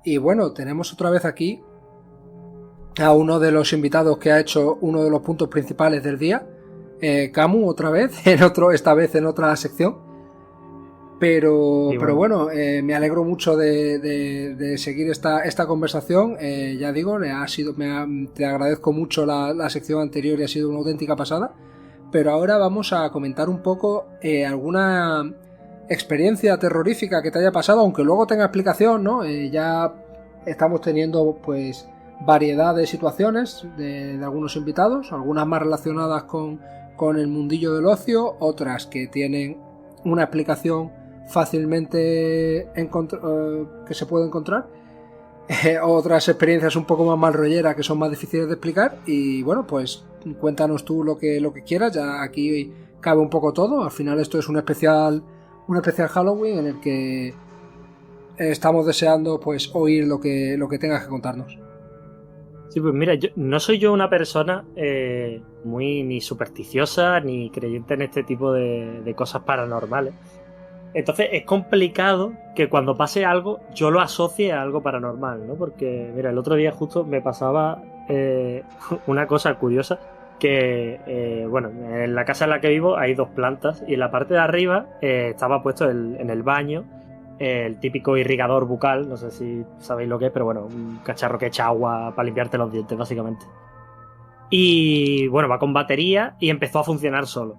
Y bueno, tenemos otra vez aquí a uno de los invitados que ha hecho uno de los puntos principales del día, Camu, otra vez, esta vez en otra sección. Pero bueno, me alegro mucho de seguir esta conversación. Ya digo, te agradezco mucho la sección anterior y ha sido una auténtica pasada. Pero ahora vamos a comentar un poco alguna experiencia terrorífica que te haya pasado, aunque luego tenga explicación, ¿no? Ya estamos teniendo pues variedad de situaciones de algunos invitados, algunas más relacionadas con el mundillo del ocio, otras que tienen una explicación fácilmente que se puede encontrar, otras experiencias un poco más malrolleras que son más difíciles de explicar. Y bueno, pues cuéntanos tú lo que quieras, ya aquí cabe un poco todo. Al final esto es un especial Halloween en el que estamos deseando pues oír lo que tengas que contarnos. Sí, pues mira, no soy yo una persona muy ni supersticiosa ni creyente en este tipo de cosas paranormales. Entonces es complicado que cuando pase algo yo lo asocie a algo paranormal, ¿no? Porque, mira, el otro día justo me pasaba una cosa curiosa que, bueno, en la casa en la que vivo hay 2 plantas y en la parte de arriba estaba puesto en el baño el típico irrigador bucal, no sé si sabéis lo que es, pero bueno, un cacharro que echa agua para limpiarte los dientes, básicamente. Y bueno, va con batería y empezó a funcionar solo.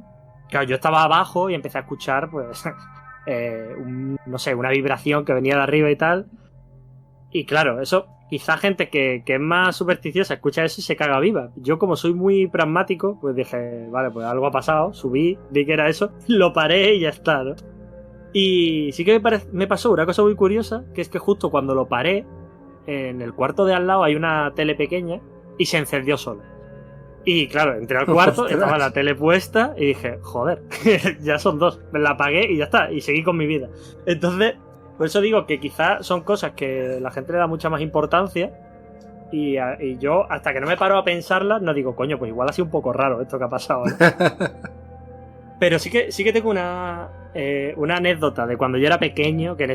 Claro, yo estaba abajo y empecé a escuchar, pues, no sé, una vibración que venía de arriba y tal. Y claro, eso, quizá gente que es más supersticiosa escucha eso y se caga viva. Yo, como soy muy pragmático, pues dije, vale, pues algo ha pasado, subí, vi que era eso, lo paré y ya está, ¿no? Y sí que me pasó una cosa muy curiosa, que es que justo cuando lo paré, en el cuarto de al lado hay una tele pequeña y se encendió sola. Y claro, entré al cuarto, ¡Ostras! estaba la tele puesta y dije, joder, ya son 2. Me la apagué y ya está, y seguí con mi vida. Entonces, por eso digo que quizás son cosas que la gente le da mucha más importancia y yo, hasta que no me paro a pensarlas, no digo, coño, pues igual ha sido un poco raro esto que ha pasado, ¿no? Pero sí que tengo una anécdota de cuando yo era pequeño, que en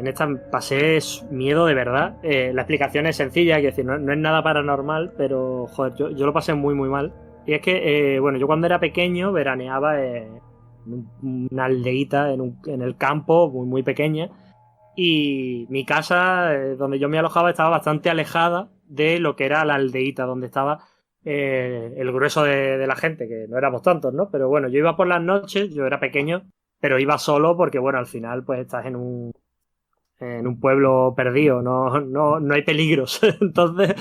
esta pasé miedo de verdad. La explicación es sencilla, es decir, no es nada paranormal, pero joder, yo lo pasé muy muy mal. Y es que, bueno, yo cuando era pequeño veraneaba en una aldeíta en el campo, muy muy pequeña, y mi casa, donde yo me alojaba, estaba bastante alejada de lo que era la aldeíta donde estaba el grueso de la gente, que no éramos tantos, ¿no? Pero bueno, yo iba por las noches, yo era pequeño, pero iba solo porque, bueno, al final pues estás en un pueblo perdido, no hay peligros. Entonces,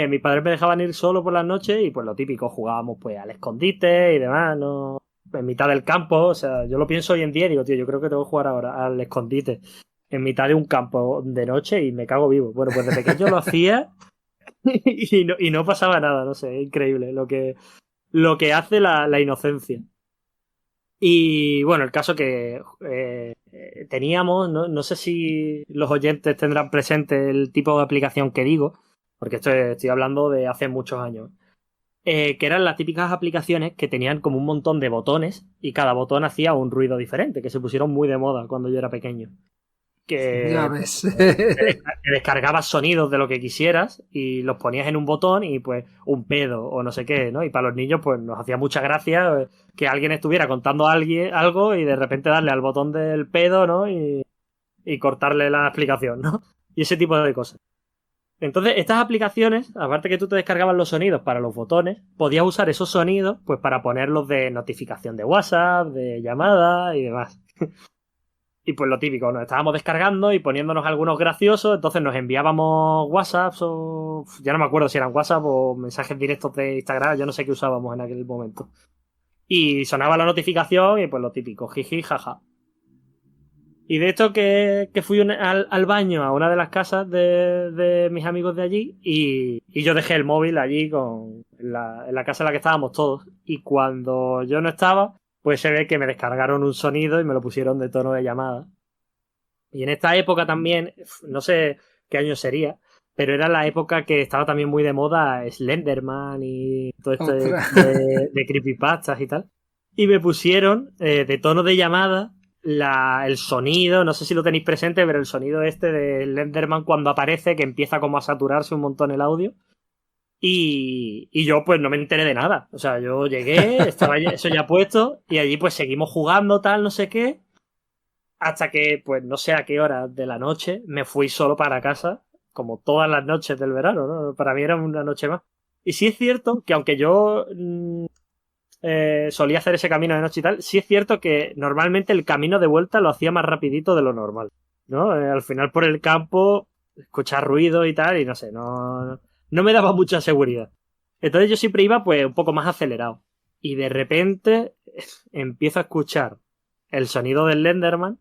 mis padres me dejaban ir solo por las noches y pues lo típico, jugábamos pues al escondite y demás, ¿no? En mitad del campo, o sea, yo lo pienso hoy en día y digo, tío, yo creo que tengo que jugar ahora al escondite en mitad de un campo de noche y me cago vivo. Bueno, pues de pequeño lo hacía y no pasaba nada, no sé, es increíble lo que hace la inocencia. Y bueno, el caso que teníamos, no sé si los oyentes tendrán presente el tipo de aplicación que digo, porque estoy hablando de hace muchos años, que eran las típicas aplicaciones que tenían como un montón de botones y cada botón hacía un ruido diferente, que se pusieron muy de moda cuando yo era pequeño. Ya Que ves. te descargabas sonidos de lo que quisieras y los ponías en un botón y pues un pedo o no sé qué, ¿no? Y para los niños pues nos hacía mucha gracia que alguien estuviera contando a alguien algo y de repente darle al botón del pedo, ¿no? Y cortarle la explicación, ¿no? Y ese tipo de cosas. Entonces, estas aplicaciones, aparte que tú te descargabas los sonidos para los botones, podías usar esos sonidos pues para ponerlos de notificación de WhatsApp, de llamada y demás. Y pues lo típico, nos estábamos descargando y poniéndonos algunos graciosos, entonces nos enviábamos WhatsApps o... ya no me acuerdo si eran WhatsApp o mensajes directos de Instagram, yo no sé qué usábamos en aquel momento. Y sonaba la notificación y pues lo típico, jiji, jaja. Y de esto que fui al baño a una de las casas de mis amigos de allí y yo dejé el móvil allí en la casa en la que estábamos todos. Y cuando yo no estaba, pues se ve que me descargaron un sonido y me lo pusieron de tono de llamada. Y en esta época también, no sé qué año sería, pero era la época que estaba también muy de moda Slenderman y todo esto de creepypastas y tal. Y me pusieron de tono de llamada el sonido, no sé si lo tenéis presente, pero el sonido este del Enderman cuando aparece, que empieza como a saturarse un montón el audio. Y yo pues no me enteré de nada. O sea, yo llegué, estaba eso ya puesto, y allí pues seguimos jugando, tal, no sé qué. Hasta que, pues no sé a qué hora de la noche, me fui solo para casa, como todas las noches del verano, ¿no? Para mí era una noche más. Y sí es cierto que aunque yo solía hacer ese camino de noche y tal, sí es cierto que normalmente el camino de vuelta lo hacía más rapidito de lo normal, ¿no? Al final por el campo, escuchar ruido y tal, y no sé, no me daba mucha seguridad. Entonces yo siempre iba pues un poco más acelerado. Y de repente empiezo a escuchar el sonido del Enderman.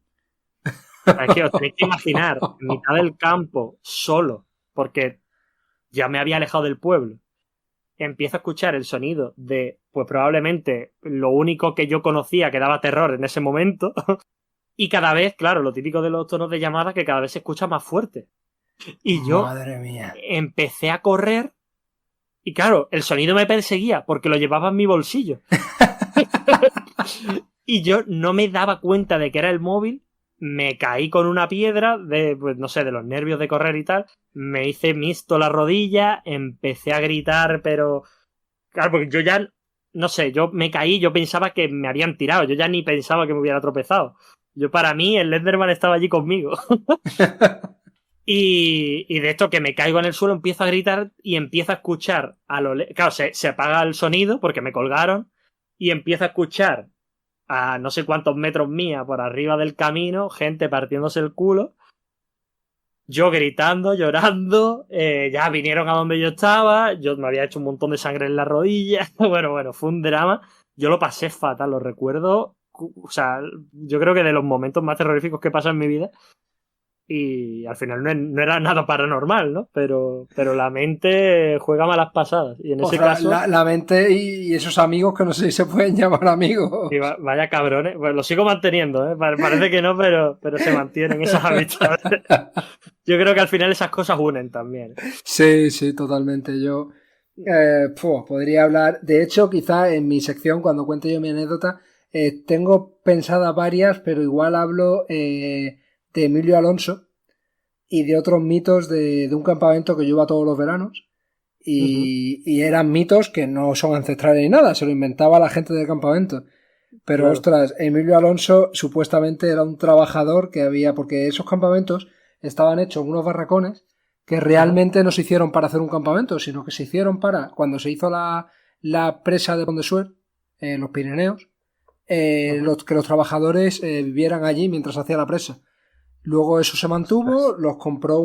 Es que os tenéis que imaginar, en mitad del campo, solo, porque ya me había alejado del pueblo. Empiezo a escuchar el sonido de, pues probablemente, lo único que yo conocía que daba terror en ese momento. Y cada vez, claro, lo típico de los tonos de llamada, que cada vez se escucha más fuerte. Y yo Madre mía. empecé a correr. Y claro, el sonido me perseguía porque lo llevaba en mi bolsillo. Y yo no me daba cuenta de que era el móvil. Me caí con una piedra de, pues no sé, de los nervios de correr y tal. Me hice mixto la rodilla, empecé a gritar, pero... Claro, porque yo ya, no sé, yo me caí, yo pensaba que me habían tirado, yo ya ni pensaba que me hubiera tropezado. Yo para mí, el Enderman estaba allí conmigo. Y de esto que me caigo en el suelo, empiezo a gritar y empiezo a escuchar claro, se apaga el sonido porque me colgaron y empiezo a escuchar a no sé cuántos metros mía por arriba del camino, gente partiéndose el culo, yo gritando, llorando, ya vinieron a donde yo estaba, yo me había hecho un montón de sangre en la rodilla, bueno, fue un drama, yo lo pasé fatal, lo recuerdo, o sea, yo creo que de los momentos más terroríficos que he pasado en mi vida. Y al final no era nada paranormal, ¿no? Pero la mente juega malas pasadas. Y en ese caso... La mente y esos amigos que no sé si se pueden llamar amigos. Y vaya cabrones. Pues lo sigo manteniendo, ¿eh? Parece que no, pero se mantienen esas amistades. Yo creo que al final esas cosas unen también. Sí, totalmente. Yo podría hablar... De hecho, quizá en mi sección, cuando cuente yo mi anécdota, tengo pensadas varias, pero igual hablo... de Emilio Alonso y de otros mitos de un campamento que yo iba todos los veranos y eran mitos que no son ancestrales ni nada, se lo inventaba la gente del campamento. Pero claro. Ostras, Emilio Alonso supuestamente era un trabajador que había, porque esos campamentos estaban hechos en unos barracones que realmente no se hicieron para hacer un campamento, sino que se hicieron para, cuando se hizo la presa de Pont de Suert, en los Pirineos, que los trabajadores vivieran allí mientras hacía la presa. Luego eso se mantuvo, los compró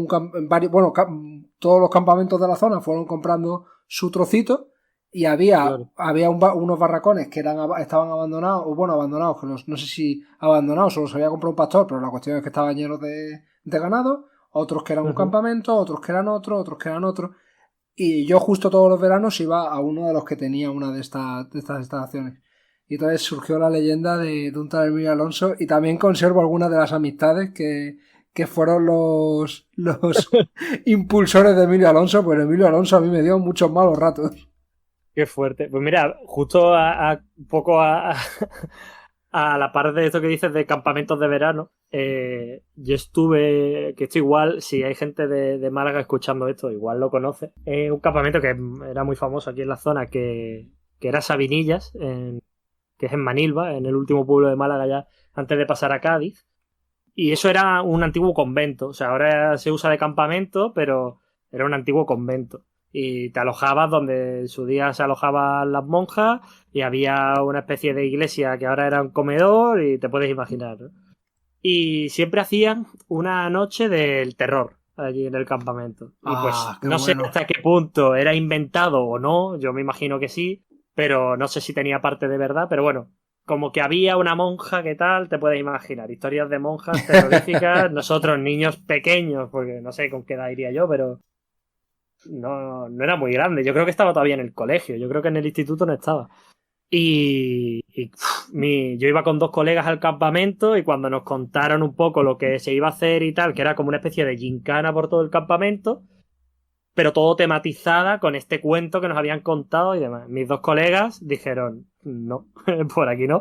todos los campamentos de la zona fueron comprando su trocito y había unos barracones que estaban abandonados, abandonados, que no sé si abandonados o los había comprado un pastor, pero la cuestión es que estaban llenos de ganado, otros que eran un campamento, otros que eran otros que eran otros, y yo justo todos los veranos iba a uno de los que tenía una de estas instalaciones. Y entonces surgió la leyenda de un tal Emilio Alonso y también conservo algunas de las amistades que fueron los impulsores de Emilio Alonso, pues Emilio Alonso a mí me dio muchos malos ratos. Qué fuerte. Pues mira, justo un poco a la par de esto que dices de campamentos de verano, yo estuve, que esto igual, si hay gente de Málaga escuchando esto, igual lo conoce, un campamento que era muy famoso aquí en la zona, que era Sabinillas, que es en Manilva, en el último pueblo de Málaga ya, antes de pasar a Cádiz. Y eso era un antiguo convento. O sea, ahora se usa de campamento, pero era un antiguo convento. Y te alojabas donde en su día se alojaban las monjas y había una especie de iglesia que ahora era un comedor y te puedes imaginar, ¿no? Y siempre hacían una noche del terror allí en el campamento. Y pues no sé hasta qué punto era inventado o no, yo me imagino que sí, pero no sé si tenía parte de verdad, pero bueno, como que había una monja que tal, te puedes imaginar, historias de monjas terroríficas, nosotros niños pequeños, porque no sé con qué edad iría yo, pero no era muy grande, yo creo que estaba todavía en el colegio, yo creo que en el instituto no estaba. Yo iba con 2 colegas al campamento y cuando nos contaron un poco lo que se iba a hacer y tal, que era como una especie de gincana por todo el campamento, pero todo tematizada con este cuento que nos habían contado y demás. Mis 2 colegas dijeron, no, por aquí no.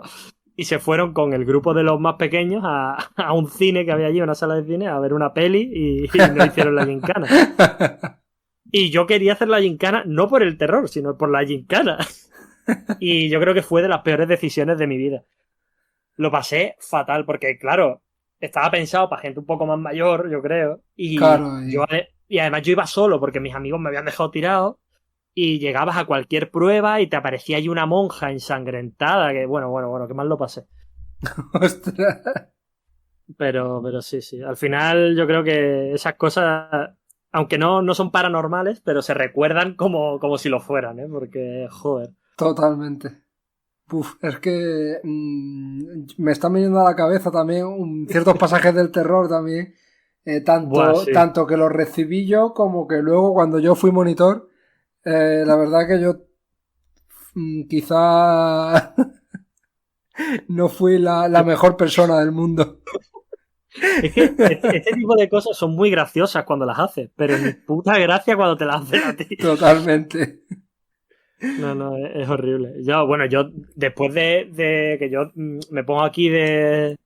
y se fueron con el grupo de los más pequeños a un cine que había allí, una sala de cine, a ver una peli y no hicieron la gincana. Y yo quería hacer la gincana no por el terror, sino por la gincana. Y yo creo que fue de las peores decisiones de mi vida. Lo pasé fatal porque, claro, estaba pensado para gente un poco más mayor, yo creo. Y, Claro, y además yo iba solo porque mis amigos me habían dejado tirado. Y llegabas a cualquier prueba y te aparecía ahí una monja ensangrentada. Que bueno, que mal lo pasé. ostras. Pero sí. Al final yo creo que esas cosas, aunque no son paranormales, pero se recuerdan como si lo fueran, ¿eh? Porque, joder. Totalmente. Uf, es que me están viniendo a la cabeza también ciertos pasajes del terror también. Buah, sí. Tanto que los recibí yo como que luego cuando yo fui monitor, la verdad que yo quizá no fui la mejor persona del mundo. Es que este tipo de cosas son muy graciosas cuando las haces, pero ni puta gracia cuando te las hacen a ti. Totalmente. No, es horrible. Yo después de que yo me pongo aquí de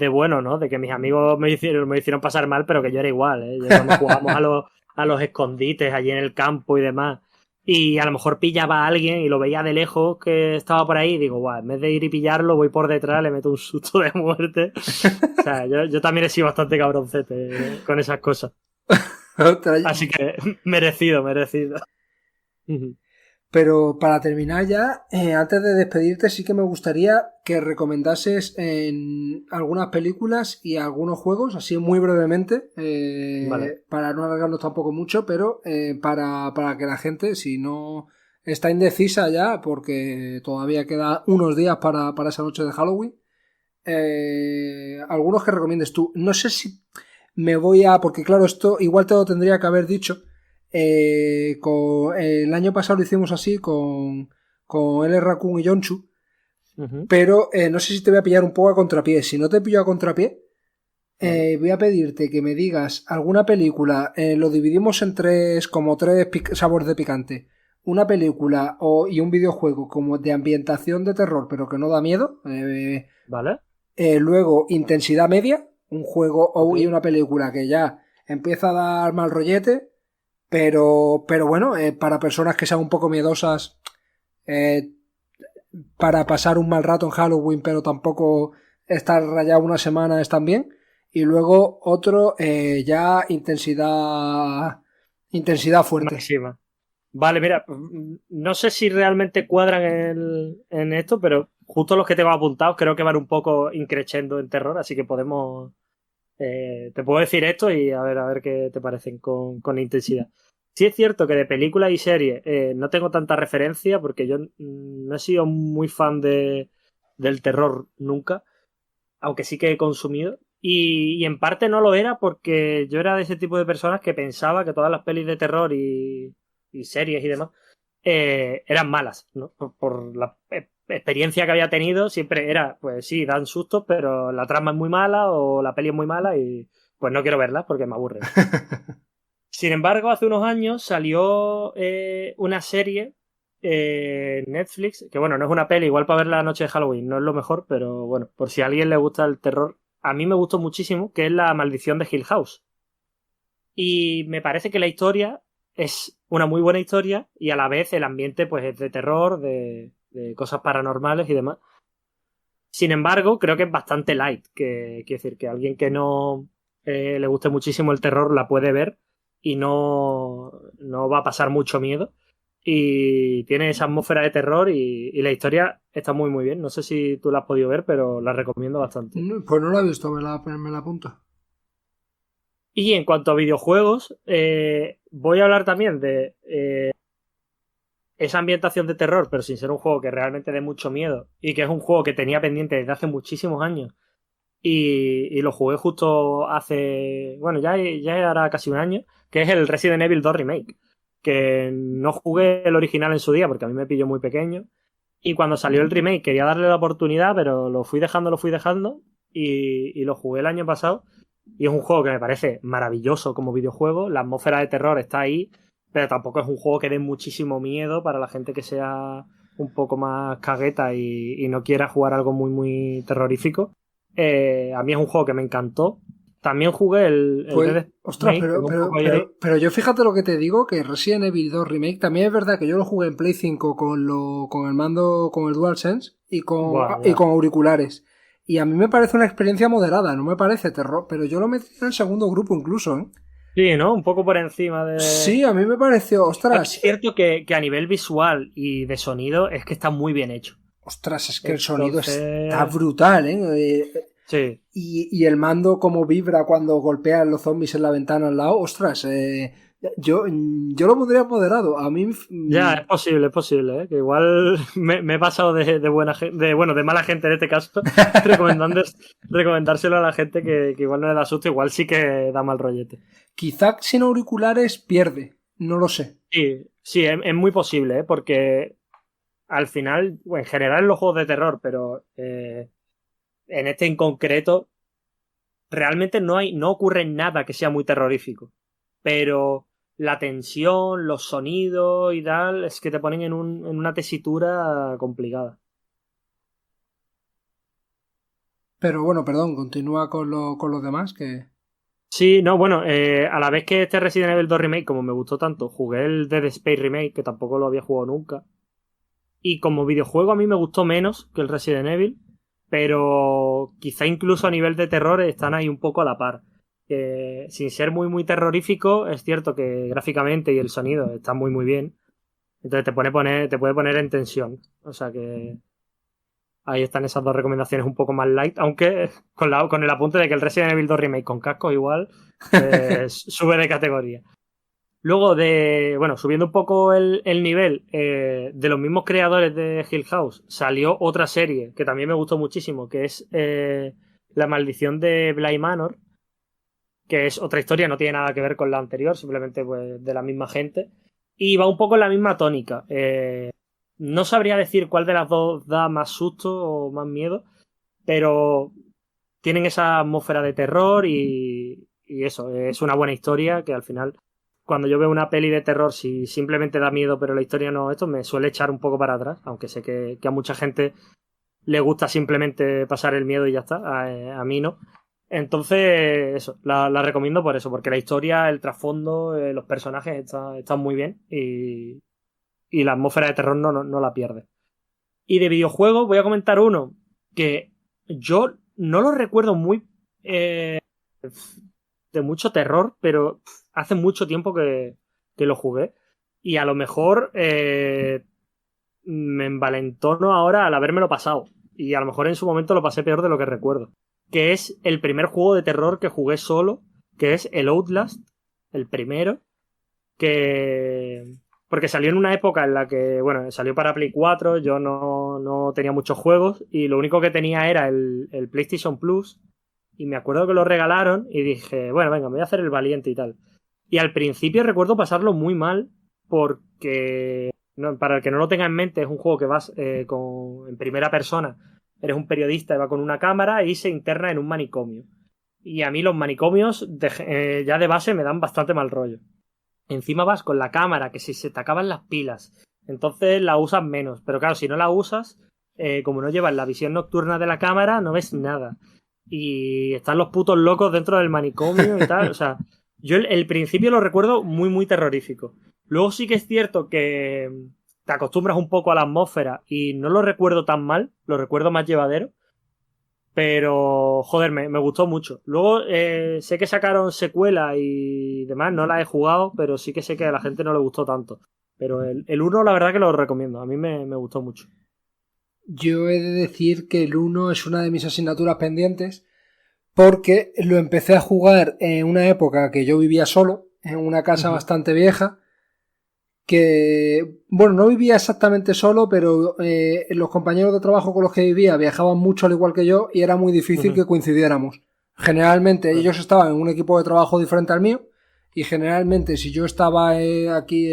bueno, ¿no? De que mis amigos me hicieron pasar mal, pero que yo era igual, ¿eh? Yo cuando jugamos a los escondites allí en el campo y demás, y a lo mejor pillaba a alguien y lo veía de lejos que estaba por ahí, y digo, guau, en vez de ir y pillarlo, voy por detrás, le meto un susto de muerte. O sea, yo también he sido bastante cabroncete con esas cosas. Así que merecido. Pero para terminar ya, antes de despedirte, sí que me gustaría que recomendases en algunas películas y algunos juegos, así muy brevemente, Vale. para no alargarnos tampoco mucho, pero para que la gente, si no está indecisa ya, porque todavía queda unos días para esa noche de Halloween, algunos que recomiendes tú. No sé si me voy a... porque claro, esto igual te lo tendría que haber dicho. El año pasado lo hicimos así con L. Raccoon y Yonchu, pero no sé si te voy a pillar un poco a contrapié. Si no te pillo a contrapié, voy a pedirte que me digas alguna película. Lo dividimos en tres, como tres sabores de picante. Una película y un videojuego como de ambientación de terror, pero que no da miedo. Vale. Luego, intensidad media, un juego y una película que ya empieza a dar mal rollete. Pero bueno, para personas que sean un poco miedosas, para pasar un mal rato en Halloween, pero tampoco estar rayado una semana están bien. Y luego otro, ya intensidad fuerte. Máxima. Vale, mira, no sé si realmente cuadran en esto, pero justo los que tengo apuntados creo que van un poco increciendo en terror, así que podemos... te puedo decir esto y a ver qué te parecen con intensidad. Sí es cierto que de películas y series no tengo tanta referencia porque yo no he sido muy fan del terror nunca, aunque sí que he consumido. Y en parte no lo era porque yo era de ese tipo de personas que pensaba que todas las pelis de terror y series y demás eran malas, ¿no? Por la experiencia que había tenido siempre era, pues sí, dan sustos, pero la trama es muy mala o la peli es muy mala y pues no quiero verla porque me aburre. Sin embargo, hace unos años salió una serie Netflix, que bueno, no es una peli, igual para ver la noche de Halloween, no es lo mejor, pero bueno, por si a alguien le gusta el terror, a mí me gustó muchísimo, que es La Maldición de Hill House. Y me parece que la historia es una muy buena historia y a la vez el ambiente pues es de terror, de cosas paranormales y demás. Sin embargo, creo que es bastante light, que quiere decir que alguien que no le guste muchísimo el terror la puede ver y no va a pasar mucho miedo. Y tiene esa atmósfera de terror y la historia está muy muy bien. No sé si tú la has podido ver, pero la recomiendo bastante. Pues no la he visto, me la apunto. Y en cuanto a videojuegos, voy a hablar también de esa ambientación de terror, pero sin ser un juego que realmente dé mucho miedo y que es un juego que tenía pendiente desde hace muchísimos años y lo jugué justo hace, bueno, ya era casi un año, que es el Resident Evil 2 Remake, que no jugué el original en su día porque a mí me pilló muy pequeño y cuando salió el remake quería darle la oportunidad, pero lo fui dejando y lo jugué el año pasado y es un juego que me parece maravilloso como videojuego, la atmósfera de terror está ahí, pero tampoco es un juego que dé muchísimo miedo para la gente que sea un poco más cagueta y no quiera jugar algo muy, muy terrorífico, a mí es un juego que me encantó. También jugué el Pues, Dead ostras, Space, que va un poco ahí. pero yo fíjate lo que te digo, que Resident Evil 2 Remake también es verdad que yo lo jugué en Play 5 con el mando, con el DualSense Buah, y ya. con auriculares. Y a mí me parece una experiencia moderada, no me parece terror, pero yo lo metí en el segundo grupo incluso, ¿eh? Sí, ¿no? Un poco por encima de... Sí, a mí me pareció, Es cierto que a nivel visual y de sonido es que está muy bien hecho. ostras, es que el sonido está Entonces, brutal, ¿eh? sí. Y el mando como vibra cuando golpean los zombies en la ventana al lado, ostras, yo lo pondría moderado. A mí, Ya, es posible, ¿eh? Que igual me he pasado de buena gente, bueno, de mala gente en este caso, recomendando, recomendárselo a la gente que igual no le da susto, igual sí que da mal rollete. quizá sin auriculares pierde, no lo sé. Sí, sí, es muy posible, ¿eh? Porque al final, bueno, en general en los juegos de terror, pero en este en concreto, realmente no ocurre nada que sea muy terrorífico. Pero la tensión, los sonidos y tal, es que te ponen en una tesitura complicada. Pero bueno, perdón, continúa con los demás que... Sí, no, bueno, a la vez que este Resident Evil 2 Remake, como me gustó tanto, jugué el Dead Space Remake, que tampoco lo había jugado nunca. Y como videojuego a mí me gustó menos que el Resident Evil, pero quizá incluso a nivel de terror están ahí un poco a la par. Sin ser muy, muy terrorífico, es cierto que gráficamente y el sonido está muy, muy bien. Entonces te puede poner en tensión. O sea que ahí están esas dos recomendaciones un poco más light, aunque con el apunte de que el Resident Evil 2 Remake con casco igual sube de categoría. Luego bueno, subiendo un poco el nivel, de los mismos creadores de Hill House, salió otra serie que también me gustó muchísimo, que es La maldición de Bly Manor, que es otra historia, no tiene nada que ver con la anterior, simplemente pues de la misma gente. Y va un poco en la misma tónica. No sabría decir cuál de las dos da más susto o más miedo, pero tienen esa atmósfera de terror y eso, es una buena historia que al final, cuando yo veo una peli de terror, si simplemente da miedo pero la historia no, esto me suele echar un poco para atrás, aunque sé que a mucha gente le gusta simplemente pasar el miedo y ya está, a mí no. Entonces, eso, la recomiendo por eso, porque la historia, el trasfondo, los personajes están muy bien y la atmósfera de terror no la pierde. Y de videojuegos voy a comentar uno que yo no lo recuerdo muy de mucho terror, pero hace mucho tiempo que lo jugué. Y a lo mejor me envalentono ahora al habérmelo pasado. Y a lo mejor en su momento lo pasé peor de lo que recuerdo. Que es el primer juego de terror que jugué solo, que es el Outlast, el primero, que... Porque salió en una época en la que, bueno, salió para Play 4, yo no tenía muchos juegos y lo único que tenía era el PlayStation Plus y me acuerdo que lo regalaron y dije, bueno, venga, me voy a hacer el valiente y tal. Y al principio recuerdo pasarlo muy mal porque, para el que no lo tenga en mente, es un juego que vas en primera persona, eres un periodista y va con una cámara y se interna en un manicomio. Y a mí los manicomios ya de base me dan bastante mal rollo. Encima vas con la cámara, que si se te acaban las pilas, entonces la usas menos. Pero claro, si no la usas, como no llevas la visión nocturna de la cámara, no ves nada. Y están los putos locos dentro del manicomio y tal. O sea, yo el principio lo recuerdo muy, muy terrorífico. Luego sí que es cierto que te acostumbras un poco a la atmósfera y no lo recuerdo tan mal, lo recuerdo más llevadero. Pero, joder, me gustó mucho. Luego sé que sacaron secuela y demás, no la he jugado, pero sí que sé que a la gente no le gustó tanto. Pero el uno la verdad que lo recomiendo, a mí me gustó mucho. Yo he de decir que el uno es una de mis asignaturas pendientes porque lo empecé a jugar en una época que yo vivía solo, en una casa Ujú, bastante vieja, que, bueno, no vivía exactamente solo, pero los compañeros de trabajo con los que vivía viajaban mucho al igual que yo y era muy difícil ujú, que coincidiéramos. Generalmente claro, ellos estaban en un equipo de trabajo diferente al mío y generalmente si yo estaba aquí,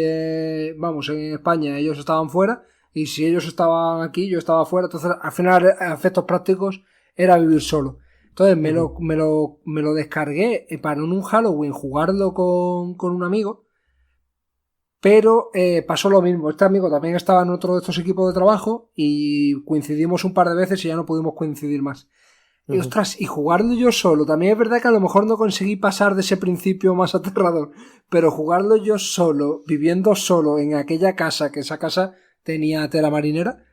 vamos, en España, ellos estaban fuera y si ellos estaban aquí, yo estaba fuera. Entonces, al final, a efectos prácticos, era vivir solo. Entonces ujú, me lo descargué para en un Halloween jugarlo con un amigo Pero pasó lo mismo. Este amigo también estaba en otro de estos equipos de trabajo y coincidimos un par de veces y ya no pudimos coincidir más. Y ostras, y jugarlo yo solo. También es verdad que a lo mejor no conseguí pasar de ese principio más aterrador. Pero jugarlo yo solo, viviendo solo en aquella casa, que esa casa tenía tela marinera.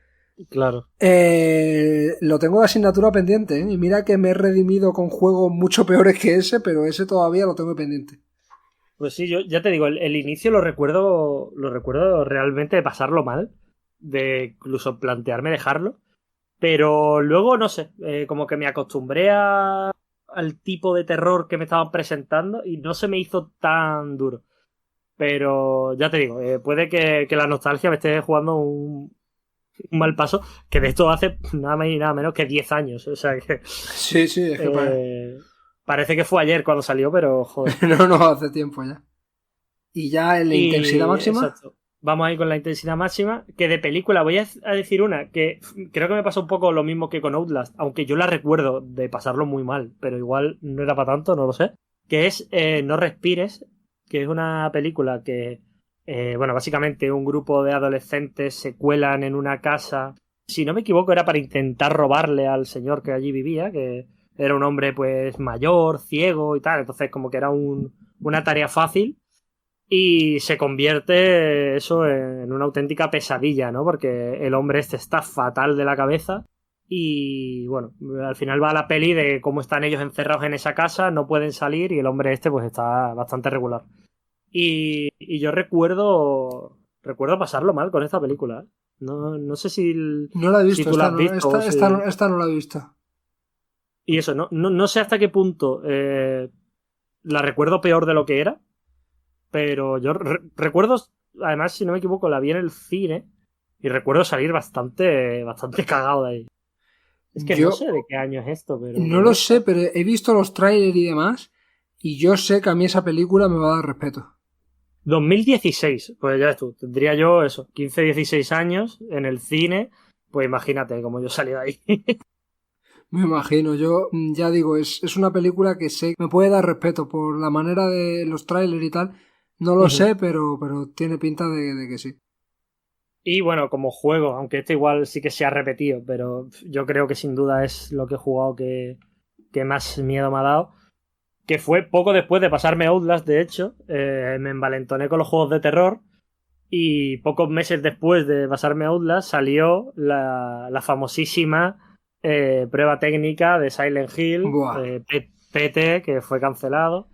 Claro. Lo tengo de asignatura pendiente, ¿eh? Y mira que me he redimido con juegos mucho peores que ese, pero ese todavía lo tengo pendiente. Pues sí, yo ya te digo, el inicio lo recuerdo realmente de pasarlo mal, de incluso plantearme dejarlo, pero luego, no sé, como que me acostumbré al tipo de terror que me estaban presentando y no se me hizo tan duro. Pero ya te digo, puede que la nostalgia me esté jugando un mal paso, que de esto hace nada más y nada menos que 10 años, o sea que... Sí, es que parece que fue ayer cuando salió, pero joder. No, hace tiempo ya. Y ya en la intensidad máxima. Exacto. Vamos a ir con la intensidad máxima. Que de película voy a decir una que creo que me pasó un poco lo mismo que con Outlast, aunque yo la recuerdo de pasarlo muy mal, pero igual no era para tanto, no lo sé. Que es No Respires, que es una película que, bueno, básicamente un grupo de adolescentes se cuelan en una casa. Si no me equivoco, era para intentar robarle al señor que allí vivía, que era un hombre pues mayor, ciego y tal, entonces como que era una tarea fácil y se convierte eso en una auténtica pesadilla, ¿no? Porque el hombre este está fatal de la cabeza y bueno, al final va la peli de cómo están ellos encerrados en esa casa, no pueden salir y el hombre este pues está bastante regular. Y yo recuerdo pasarlo mal con esta película, ¿eh? No sé si, no la he visto, si tú la has visto. Esta no la he visto. Y eso, no sé hasta qué punto la recuerdo peor de lo que era, pero yo recuerdo, además, si no me equivoco, la vi en el cine y recuerdo salir bastante cagado de ahí. Es que no sé de qué año es esto, pero... No lo sé, pero he visto los trailers y demás y yo sé que a mí esa película me va a dar respeto. 2016, pues ya ves tú, tendría yo eso, 15, 16 años en el cine, pues imagínate cómo yo salí de ahí. Me imagino, yo ya digo, es una película que sé me puede dar respeto por la manera de los trailers y tal. No lo sé, pero tiene pinta de que sí. Y bueno, como juego, aunque este igual sí que se ha repetido, pero yo creo que sin duda es lo que he jugado que más miedo me ha dado. Que fue poco después de pasarme Outlast, de hecho. Me envalentoné con los juegos de terror. Y pocos meses después de pasarme Outlast salió la famosísima prueba técnica de Silent Hill, PT, que fue cancelado.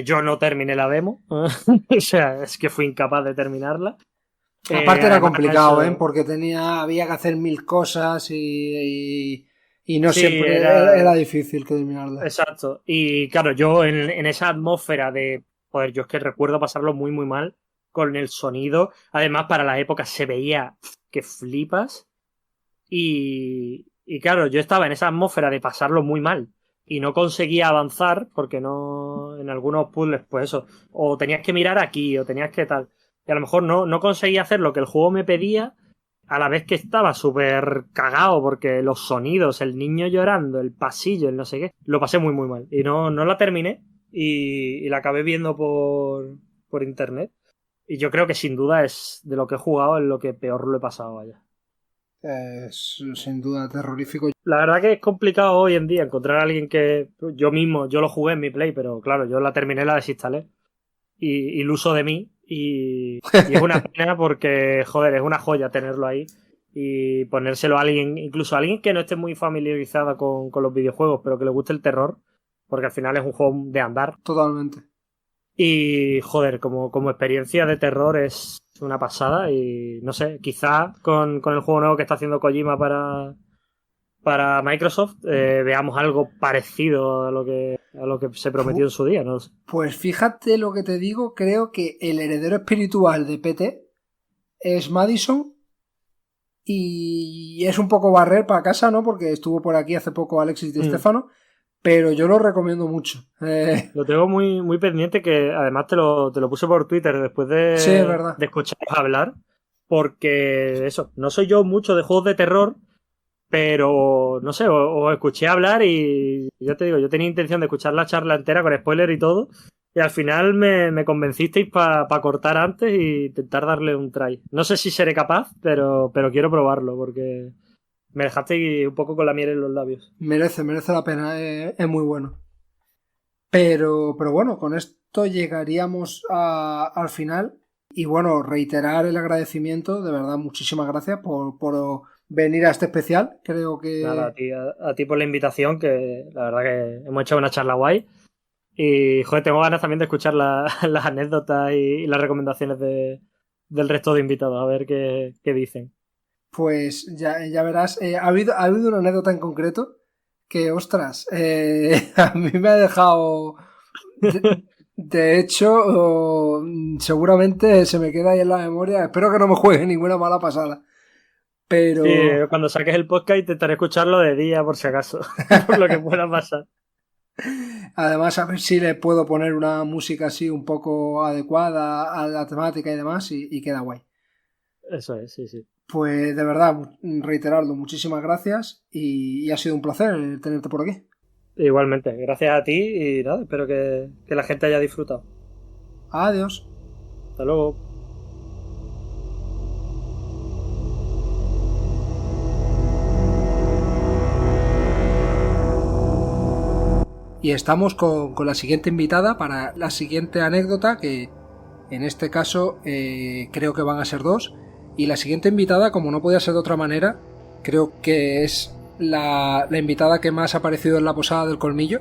Yo no terminé la demo. O sea, es que fui incapaz de terminarla. Aparte era complicado, porque había que hacer 1000 cosas y no sí, siempre era difícil terminarla. Exacto. Y claro, yo en esa atmósfera de... Joder, yo es que recuerdo pasarlo muy, muy mal con el sonido. Además, para la época se veía que flipas. Y claro, yo estaba en esa atmósfera de pasarlo muy mal. Y no conseguía avanzar porque no... En algunos puzzles, pues eso. O tenías que mirar aquí, o tenías que tal... Y a lo mejor no conseguía hacer lo que el juego me pedía, a la vez que estaba súper cagado porque los sonidos, el niño llorando, el pasillo, el no sé qué, lo pasé muy muy mal. Y no la terminé y la acabé viendo por internet. Y yo creo que sin duda es de lo que he jugado en lo que peor lo he pasado allá. Es sin duda terrorífico. La verdad que es complicado hoy en día encontrar a alguien que... Yo lo jugué en mi Play, pero claro, yo la terminé, la desinstalé. Y el uso de mí. Y es una pena porque, joder, es una joya tenerlo ahí y ponérselo a alguien, incluso a alguien que no esté muy familiarizado con los videojuegos, pero que le guste el terror, porque al final es un juego de andar. Totalmente. Y, joder, como experiencia de terror es una pasada y, no sé, quizá con el juego nuevo que está haciendo Kojima para Microsoft veamos algo parecido a lo que se prometió en su día, no lo sé. Pues fíjate lo que te digo, creo que el heredero espiritual de PT es Madison y es un poco barrer para casa, ¿no? Porque estuvo por aquí hace poco Alexis Di Stéfano, pero yo lo recomiendo mucho. Lo tengo muy, muy pendiente, que además te lo puse por Twitter después de escucharos hablar, porque eso, no soy yo mucho de juegos de terror, pero no sé, os escuché hablar y ya te digo, yo tenía intención de escuchar la charla entera con spoiler y todo, Y al final me convencisteis para cortar antes y intentar darle un try. No sé si seré capaz, pero quiero probarlo porque me dejasteis un poco con la miel en los labios. Merece la pena, es muy bueno. Pero bueno, con esto llegaríamos al final. Y bueno, reiterar el agradecimiento, de verdad, muchísimas gracias por venir a este especial. Creo que... Nada, a ti por la invitación, que la verdad que hemos hecho una charla guay. Y, joder, tengo ganas también de escuchar las anécdotas y las recomendaciones del resto de invitados, a ver qué dicen. Pues ya verás, ha habido una anécdota en concreto que, ostras, a mí me ha dejado... De hecho, seguramente se me queda ahí en la memoria. Espero que no me juegue ninguna mala pasada. Pero... Sí, cuando saques el podcast intentaré escucharlo de día por si acaso, por lo que pueda pasar. Además, a ver si le puedo poner una música así un poco adecuada a la temática y demás y queda guay. Eso es, sí, sí. Pues de verdad, reiterarlo, muchísimas gracias y ha sido un placer tenerte por aquí. Igualmente, gracias a ti y nada, espero que la gente haya disfrutado. Adiós. Hasta luego. Y estamos con la siguiente invitada para la siguiente anécdota, que en este caso creo que van a ser dos. Y la siguiente invitada, como no podía ser de otra manera, creo que es la invitada que más ha aparecido en la Posada del Colmillo,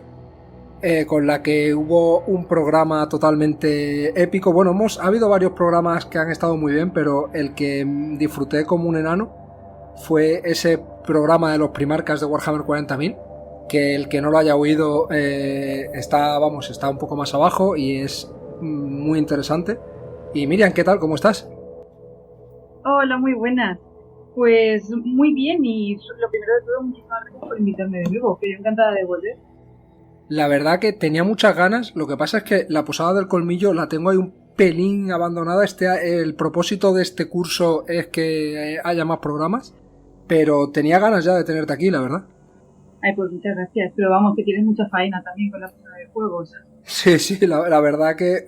con la que hubo un programa totalmente épico. Bueno, ha habido varios programas que han estado muy bien, pero el que disfruté como un enano fue ese programa de los primarcas de Warhammer 40.000, que el que no lo haya oído está un poco más abajo y es muy interesante. Y Miriam, ¿qué tal? ¿Cómo estás? Hola, muy buenas. Pues muy bien y lo primero de todo, muchísimas gracias por invitarme de nuevo, que yo encantada de volver. La verdad que tenía muchas ganas, lo que pasa es que la Posada del Colmillo la tengo ahí un pelín abandonada. El propósito de este curso es que haya más programas, pero tenía ganas ya de tenerte aquí, la verdad. Ay, pues muchas gracias, pero vamos, que tienes mucha faena también con la zona de juegos. Sí, la verdad que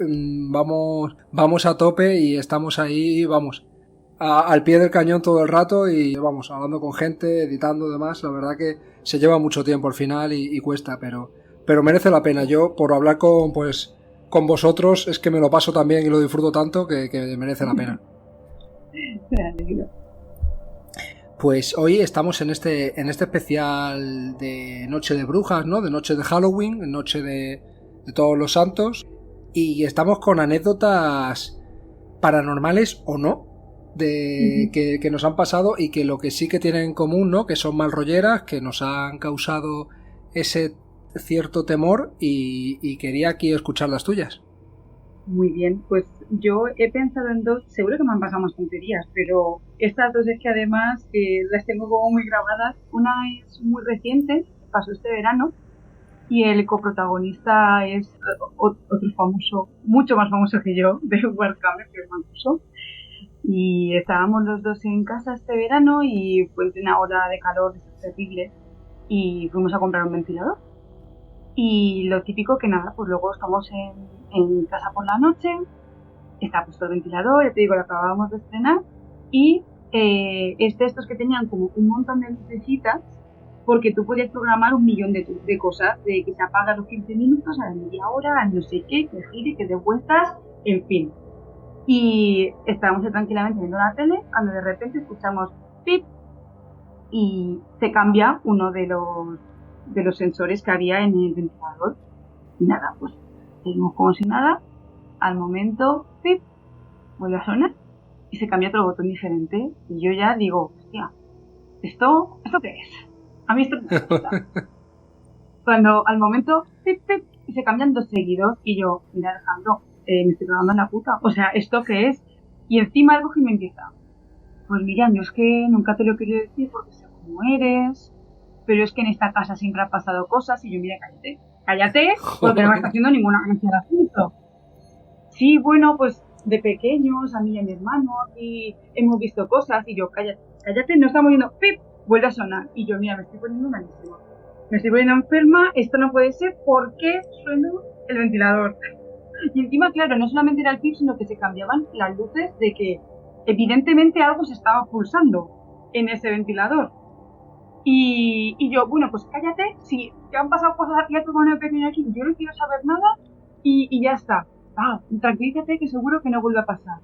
vamos a tope y estamos ahí, vamos, al pie del cañón todo el rato y vamos, hablando con gente, editando y demás. La verdad que se lleva mucho tiempo al final y cuesta, pero merece la pena. Yo, por hablar con vosotros, es que me lo paso también y lo disfruto tanto que merece la pena. Pues hoy estamos en este especial de Noche de Brujas, ¿no? De Noche de Halloween, Noche de Todos los Santos, y estamos con anécdotas paranormales o no que nos han pasado y que lo que sí que tienen en común, ¿no? Que son malrolleras, que nos han causado ese cierto temor y quería aquí escuchar las tuyas. Muy bien, pues yo he pensado en dos, seguro que me han pasado más tonterías, pero estas dos es que además las tengo como muy grabadas. Una es muy reciente, pasó este verano, y el coprotagonista es otro famoso, mucho más famoso que yo, de Warhammer, que es Mancuso. Y estábamos los dos en casa este verano y fue una ola de calor terrible y fuimos a comprar un ventilador. Y lo típico que nada, pues luego estamos en casa por la noche, está puesto el ventilador, ya te digo, lo acabábamos de estrenar, y estos que tenían como un montón de lucecitas, porque tú podías programar 1.000.000 de cosas, de que se apaga a los 15 minutos, a la media hora, a no sé qué, que gire, que dé vueltas, en fin. Y estábamos tranquilamente viendo la tele, cuando de repente escuchamos pip, y se cambia uno de los sensores que había en el ventilador. Y nada, pues seguimos como si nada. Al momento, pip, vuelve a sonar y se cambia otro botón diferente. Y yo ya digo, hostia, ¿esto qué es? A mí esto no me gusta. Cuando al momento, pip, pip, y se cambian dos seguidos. Y yo, mira, Alejandro, me estoy cagando en la puta. O sea, ¿esto qué es? Y encima algo que me empieza. Pues mira, yo es que nunca te lo quiero decir porque sé cómo eres, pero es que en esta casa siempre han pasado cosas. Y yo, mira, cállate, porque no me está haciendo ninguna gracia el asunto. Sí, bueno, pues de pequeños, a mí y a mi hermano, aquí hemos visto cosas. Y yo, cállate, no estamos viendo, pip, vuelve a sonar. Y yo, mira, me estoy poniendo malísima. Me estoy poniendo enferma, esto no puede ser, ¿por qué suena el ventilador? Y encima, claro, no solamente era el pip, sino que se cambiaban las luces de que evidentemente algo se estaba pulsando en ese ventilador. Y yo, bueno, pues cállate, si te han pasado cosas aquí a tu hermano pequeño aquí, yo no quiero saber nada y ya está. Tranquilízate que seguro que no vuelve a pasar.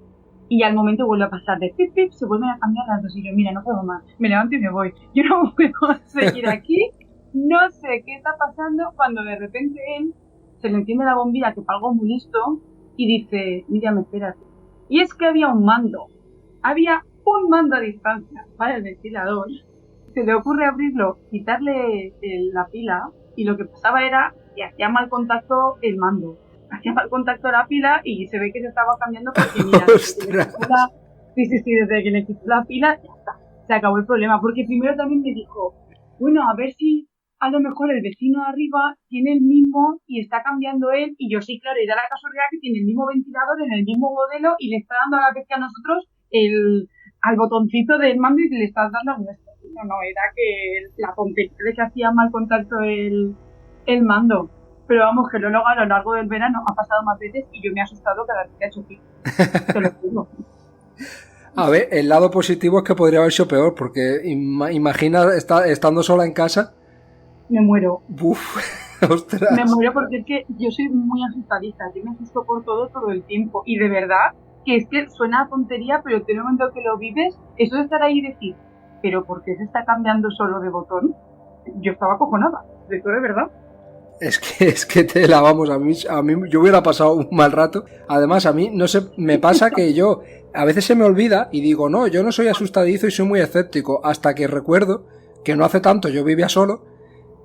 Y al momento vuelve a pasar de pip pip, se vuelven a cambiar las dos y yo, mira, no puedo más, me levanto y me voy. Yo no puedo seguir aquí, no sé qué está pasando cuando de repente él se le enciende la bombilla que para algo muy listo y dice, Miriam, espérate. Y es que había un mando a distancia para el ventilador. Se le ocurre abrirlo, quitarle la pila y lo que pasaba era que hacía mal contacto el mando. Hacía mal contacto la pila y se ve que se estaba cambiando porque mira, desde que le quitó la pila, ya está, se acabó el problema. Porque primero también me dijo, bueno, a ver si a lo mejor el vecino de arriba tiene el mismo y está cambiando él, y yo sí, claro, y da la casualidad que tiene el mismo ventilador en el mismo modelo y le está dando a la vez que a nosotros al botoncito del mando y le estás dando al nuestro. No, era que la tontería de que hacía mal contacto el mando. Pero vamos, que luego a lo largo del verano ha pasado más veces y yo me he asustado cada vez que ha hecho clic. Te lo juro. A ver, el lado positivo es que podría haber sido peor, porque imagina estando sola en casa. Me muero. Uf, ostras. Me muero porque es que yo soy muy asustadiza. Yo me asusto por todo el tiempo. Y de verdad, que es que suena a tontería, pero en el momento que lo vives, eso de estar ahí y decir, ¿pero por qué se está cambiando solo de botón? Yo estaba acojonada. De todo, de verdad. Es que te la vamos, a mí yo hubiera pasado un mal rato. Además, a mí, no sé, me pasa que yo, a veces se me olvida y digo, no, yo no soy asustadizo y soy muy escéptico, hasta que recuerdo que no hace tanto yo vivía solo,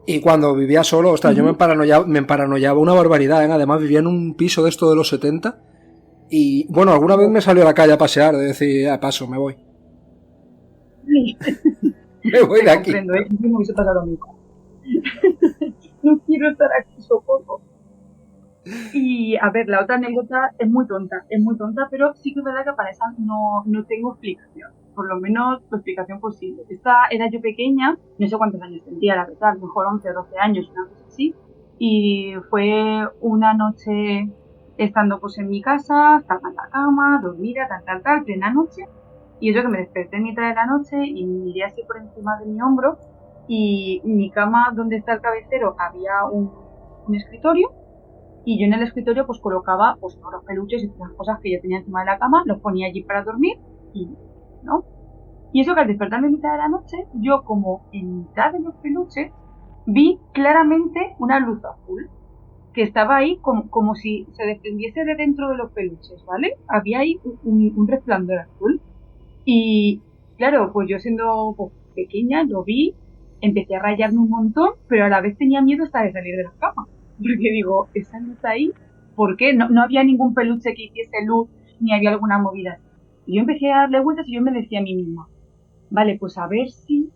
y cuando vivía solo, ostras, yo me emparanoyaba una barbaridad, ¿eh? Además vivía en un piso de esto de los 70, y bueno, alguna vez me salió a la calle a pasear, de decir, paso, me voy. Me voy de aquí. Me hubiese pasado lo mismo. No quiero estar aquí, socorro. Y a ver, la otra anécdota es muy tonta, pero sí que es verdad que para esa no tengo explicación, por lo menos explicación posible. Esta era yo pequeña, no sé cuántos años tendría, la verdad, mejor 11 o 12 años, una cosa así, y fue una noche estando pues en mi casa, estaba en la cama, dormida, tal, plena noche, y eso que me desperté en mitad de la noche y miré así por encima de mi hombro, y mi cama donde está el cabecero había un escritorio, y yo en el escritorio pues colocaba pues todos los peluches y todas las cosas que yo tenía encima de la cama, los ponía allí para dormir y ¿no? Y eso que al despertarme en mitad de la noche, yo como en mitad de los peluches vi claramente una luz azul que estaba ahí como si se desprendiese de dentro de los peluches, ¿vale? Había ahí un resplandor azul y claro, pues yo siendo pues, pequeña lo vi, empecé a rayarme un montón, pero a la vez tenía miedo hasta de salir de la cama. Porque digo, esa luz ahí, ¿por qué? No había ningún peluche que hiciese luz, ni había alguna movida. Y yo empecé a darle vueltas y yo me decía a mí misma, vale, pues a ver si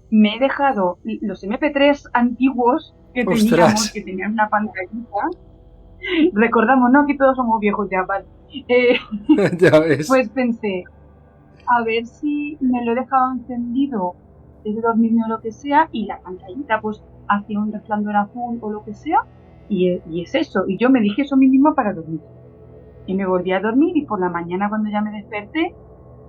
me he dejado los MP3 antiguos que teníamos, que tenían una pantallita. Recordamos, ¿no? Que todos somos viejos ya, vale. Ya ves. Pues pensé, a ver si me lo he dejado encendido desde dormirme o lo que sea, y la pantallita pues hacía un resplandor azul o lo que sea, y es eso. Y yo me dije eso a mí misma para dormir. Y me volví a dormir y por la mañana cuando ya me desperté,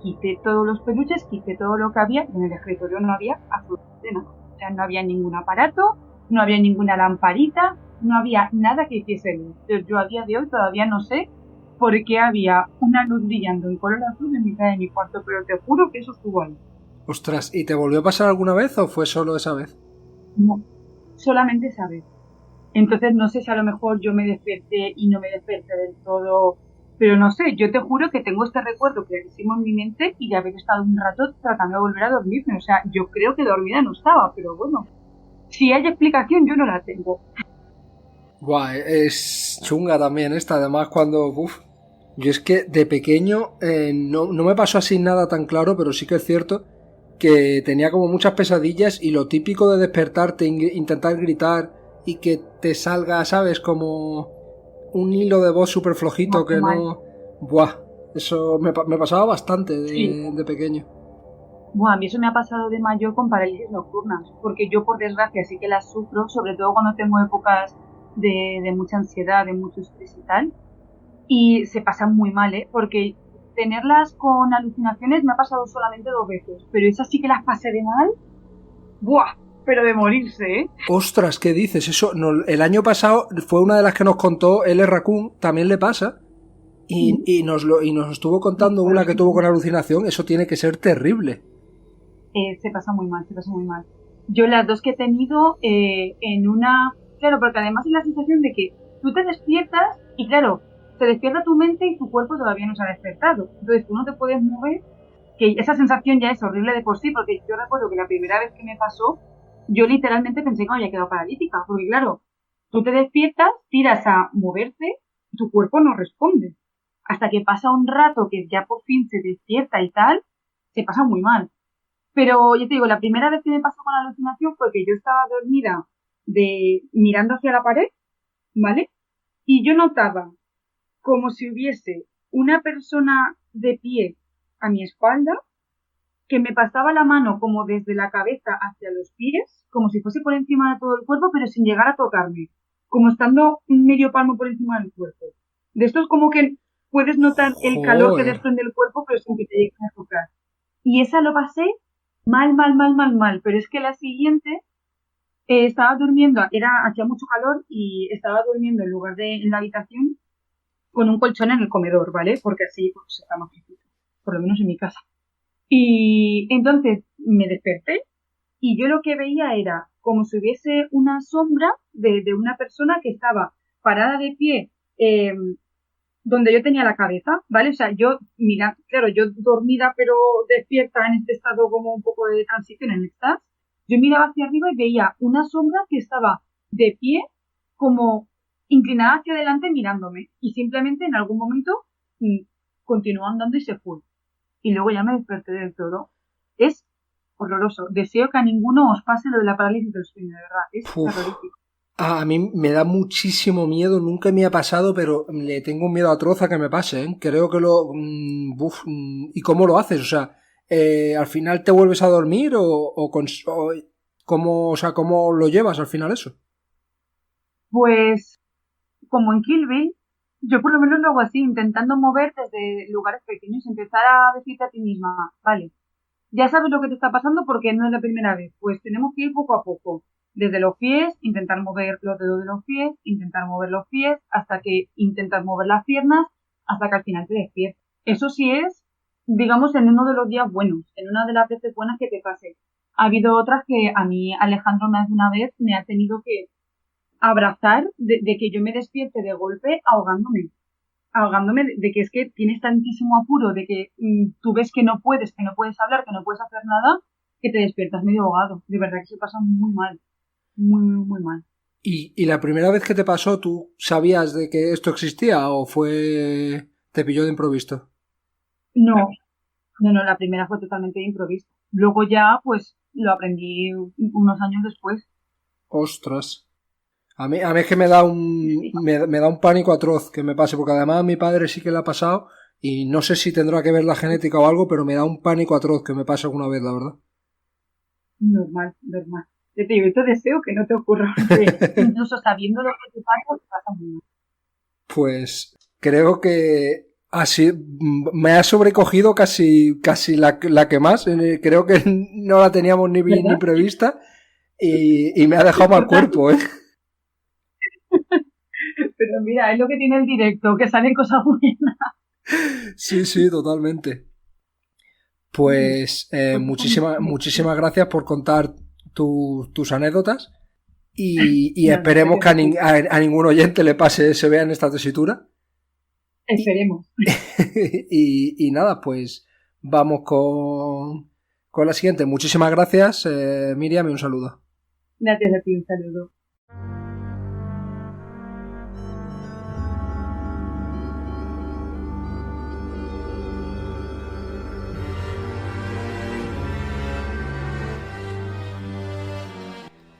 quité todos los peluches, quité todo lo que había, y en el escritorio no había absolutamente nada. O sea, no había ningún aparato, no había ninguna lamparita, no había nada que hiciese luz. Yo a día de hoy todavía no sé por qué había una luz brillando en color azul en mitad de mi cuarto, pero te juro que eso estuvo ahí. Ostras, ¿y te volvió a pasar alguna vez o fue solo esa vez? No, solamente esa vez. Entonces no sé si a lo mejor yo me desperté y no me desperté del todo, pero no sé, yo te juro que tengo este recuerdo clarísimo en mi mente y de haber estado un rato tratando de volver a dormirme. O sea, yo creo que dormida no estaba, pero bueno, si hay explicación yo no la tengo. Buah, es chunga también esta, además cuando... yo es que de pequeño no me pasó así nada tan claro, pero sí que es cierto que tenía como muchas pesadillas y lo típico de despertarte, intentar gritar y que te salga, ¿sabes? Como un hilo de voz súper flojito que no... Buah, eso me pasaba bastante de pequeño. Buah, a mí eso me ha pasado de mayor con parálisis nocturnas, porque yo por desgracia sí que las sufro, sobre todo cuando tengo épocas de mucha ansiedad, de mucho estrés y tal. y se pasan muy mal, porque tenerlas con alucinaciones me ha pasado solamente 2 veces, pero esas sí que las pasé de mal. ¡Buah! Pero de morirse, ¿eh? Ostras, ¿qué dices? Eso no, el año pasado fue una de las que nos contó L. Raccoon, también le pasa. Y nos estuvo contando una que tuvo con alucinación. Eso tiene que ser terrible. Se pasa muy mal, se pasa muy mal. Yo las 2 que he tenido en una... Claro, porque además es la sensación de que tú te despiertas y claro, se despierta tu mente y tu cuerpo todavía no se ha despertado. Entonces tú no te puedes mover, que esa sensación ya es horrible de por sí, porque yo recuerdo que la primera vez que me pasó, yo literalmente pensé que me había quedado paralítica, porque claro, tú te despiertas, tiras a moverte y tu cuerpo no responde. Hasta que pasa un rato que ya por fin se despierta y tal, se pasa muy mal. Pero yo te digo, la primera vez que me pasó con la alucinación fue que yo estaba dormida mirando hacia la pared, ¿vale? Y yo notaba como si hubiese una persona de pie a mi espalda que me pasaba la mano como desde la cabeza hacia los pies, como si fuese por encima de todo el cuerpo, pero sin llegar a tocarme, como estando medio palmo por encima del cuerpo. De esto es como que puedes notar el calor que desprende el cuerpo, pero sin que te llegues a tocar. Y esa lo pasé mal, pero es que la siguiente estaba durmiendo, hacía mucho calor y estaba durmiendo en lugar de en la habitación con un colchón en el comedor, ¿vale? Porque así pues, está más fácil, por lo menos en mi casa. Y entonces me desperté y yo lo que veía era como si hubiese una sombra de una persona que estaba parada de pie donde yo tenía la cabeza, ¿vale? O sea, yo, mira, claro, yo dormida pero despierta en este estado como un poco de transición en el estado, yo miraba hacia arriba y veía una sombra que estaba de pie como inclinada hacia adelante mirándome y simplemente en algún momento continuó andando y se fue. Y luego ya me desperté del todo. Es horroroso. Deseo que a ninguno os pase lo de la parálisis del sueño, de verdad. Es terrorífico. A mí me da muchísimo miedo, nunca me ha pasado, pero le tengo un miedo atroz a que me pase, ¿eh? Creo que ¿y cómo lo haces? O sea, ¿al final te vuelves a dormir cómo lo llevas al final eso? Pues, como en Kill Bill, yo por lo menos lo hago así, intentando mover desde lugares pequeños, empezar a decirte a ti misma, vale, ya sabes lo que te está pasando porque no es la primera vez, pues tenemos que ir poco a poco. Desde los pies, intentar mover los dedos de los pies, intentar mover los pies, hasta que intentas mover las piernas, hasta que al final te despiertas. Eso sí es, digamos, en uno de los días buenos, en una de las veces buenas que te pase. Ha habido otras que a mí Alejandro más de una vez me ha tenido que abrazar de que yo me despierte de golpe ahogándome de que es que tienes tantísimo apuro, de que tú ves que no puedes hablar, que no puedes hacer nada, que te despiertas medio ahogado. De verdad que se pasa muy mal. Muy mal. ¿Y la primera vez que te pasó, tú sabías de que esto existía o te pilló de improviso? No, la primera fue totalmente de improviso. Luego ya, pues, lo aprendí unos años después. Ostras. A mí es que me da un pánico atroz que me pase, porque además a mi padre sí que le ha pasado y no sé si tendrá que ver la genética o algo, pero me da un pánico atroz que me pase alguna vez, la verdad. Normal. Yo te digo, te deseo que no te ocurra, porque incluso sabiendo lo que te pasa muy mal. Pues creo que así me ha sobrecogido casi la que más. Creo que no la teníamos ni prevista y me ha dejado mal cuerpo, ¿eh? Pero mira, es lo que tiene el directo, que salen cosas buenas. Sí, totalmente. Pues muchísimas gracias por contar tus anécdotas y esperemos que a ningún oyente le pase, se vea en esta tesitura. Esperemos. y nada, pues vamos con la siguiente. Muchísimas gracias, Miriam, y un saludo. Gracias a ti, un saludo.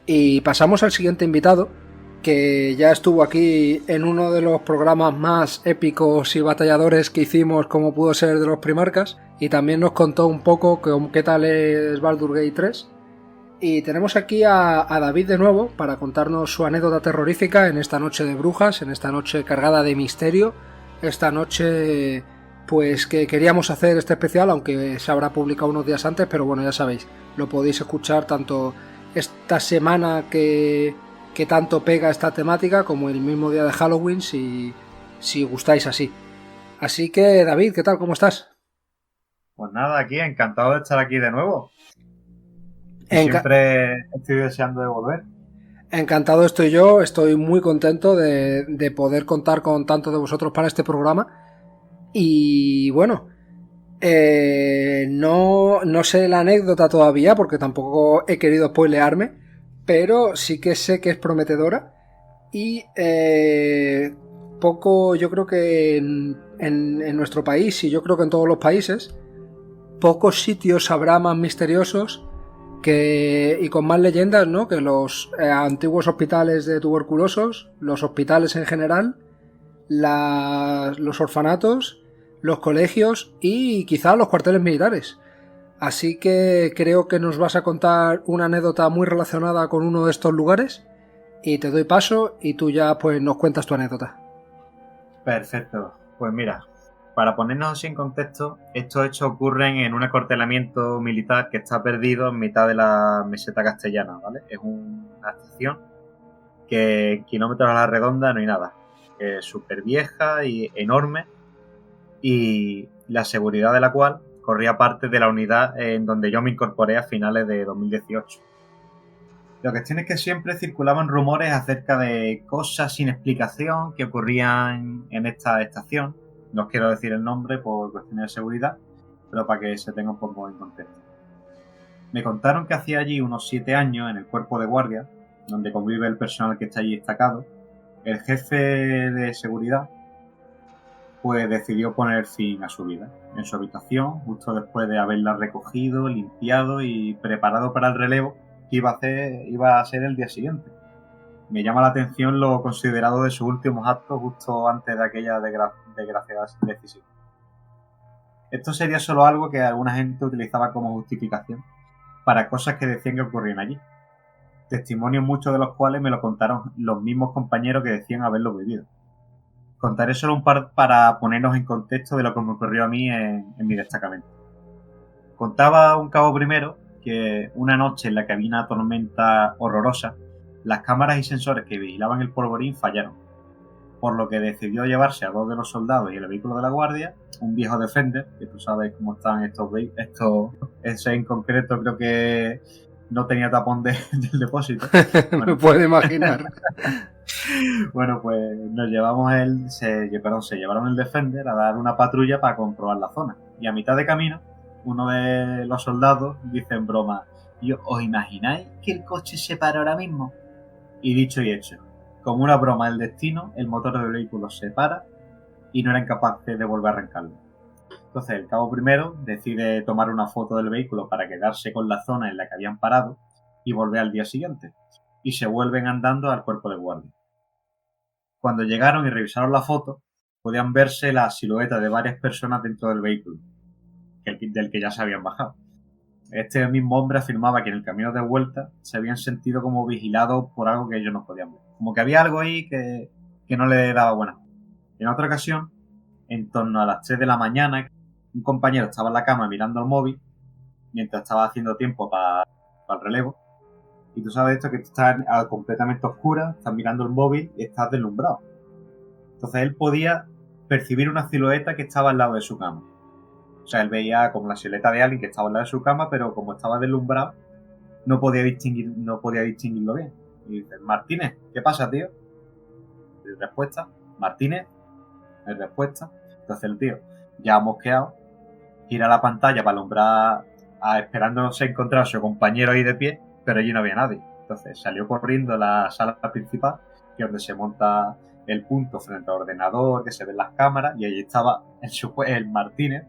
Y pasamos al siguiente invitado, que ya estuvo aquí en uno de los programas más épicos y batalladores que hicimos, como pudo ser de los Primarcas, y también nos contó un poco qué tal es Baldur's Gate 3. Y tenemos aquí a David de nuevo para contarnos su anécdota terrorífica en esta noche de brujas, en esta noche cargada de misterio, esta noche, pues que queríamos hacer este especial, aunque se habrá publicado unos días antes, pero bueno, ya sabéis, lo podéis escuchar tanto esta semana que tanto pega esta temática como el mismo día de Halloween, si gustáis así. Así que, David, ¿qué tal? ¿Cómo estás? Pues nada, aquí, encantado de estar aquí de nuevo. Siempre estoy deseando de volver. Encantado estoy yo, estoy muy contento de poder contar con tanto de vosotros para este programa. Y bueno, no sé la anécdota todavía porque tampoco he querido spoilearme, pero sí que sé que es prometedora. Y poco, yo creo que en nuestro país, y yo creo que en todos los países, pocos sitios habrá más misteriosos y con más leyendas, ¿no?, que los antiguos hospitales de tuberculosos, los hospitales en general, los orfanatos, los colegios y quizá los cuarteles militares. Así que creo que nos vas a contar una anécdota muy relacionada con uno de estos lugares y te doy paso y tú ya pues nos cuentas tu anécdota. Perfecto. Pues mira, para ponernos así en contexto, estos hechos ocurren en un acuartelamiento militar que está perdido en mitad de la meseta castellana, ¿vale? Es una estación que en kilómetros a la redonda no hay nada. Es súper vieja y enorme, y la seguridad de la cual corría parte de la unidad en donde yo me incorporé a finales de 2018. La cuestión es que siempre circulaban rumores acerca de cosas sin explicación que ocurrían en esta estación. No os quiero decir el nombre por cuestiones de seguridad, pero para que se tenga un poco en contexto. Me contaron que hacía allí unos 7 años, en el cuerpo de guardia, donde convive el personal que está allí destacado, el jefe de seguridad pues decidió poner fin a su vida en su habitación, justo después de haberla recogido, limpiado y preparado para el relevo que iba a ser el día siguiente. Me llama la atención lo considerado de sus últimos actos justo antes de aquella desgraciada decisión. Esto sería solo algo que alguna gente utilizaba como justificación para cosas que decían que ocurrían allí. Testimonios muchos de los cuales me lo contaron los mismos compañeros que decían haberlo vivido. Contaré solo un par para ponernos en contexto de lo que me ocurrió a mí en mi destacamento. Contaba un cabo primero que una noche en la que había una tormenta horrorosa, las cámaras y sensores que vigilaban el polvorín fallaron, por lo que decidió llevarse a 2 de los soldados y el vehículo de la guardia, un viejo Defender, que tú sabes cómo están ese en concreto creo que no tenía tapón del depósito. Bueno, me puedo imaginar. Bueno, pues se llevaron el Defender a dar una patrulla para comprobar la zona. Y a mitad de camino, uno de los soldados dice en broma: ¿os imagináis que el coche se para ahora mismo? Y dicho y hecho, como una broma del destino, el motor del vehículo se para y no eran capaces de volver a arrancarlo. Entonces el cabo primero decide tomar una foto del vehículo para quedarse con la zona en la que habían parado y volver al día siguiente. Y se vuelven andando al cuerpo de guardia. Cuando llegaron y revisaron la foto, podían verse la silueta de varias personas dentro del vehículo, del que ya se habían bajado. Este mismo hombre afirmaba que en el camino de vuelta se habían sentido como vigilados por algo que ellos no podían ver. Como que había algo ahí que no le daba buena. En otra ocasión, en torno a las 3 de la mañana, un compañero estaba en la cama mirando el móvil mientras estaba haciendo tiempo para el relevo. Y tú sabes esto, que tú estás completamente oscura, estás mirando el móvil y estás deslumbrado. Entonces él podía percibir una silueta que estaba al lado de su cama. O sea, él veía como la silueta de alguien que estaba al lado de su cama, pero como estaba deslumbrado, no podía distinguirlo bien. Y dice: Martínez, ¿qué pasa, tío? Y respuesta: Martínez, en respuesta. Entonces el tío, ya mosqueado, gira la pantalla para alumbrar, esperándose encontrar a su compañero ahí de pie, pero allí no había nadie. Entonces salió corriendo a la sala principal, que es donde se monta el punto frente al ordenador, que se ven las cámaras, y allí estaba el Martínez,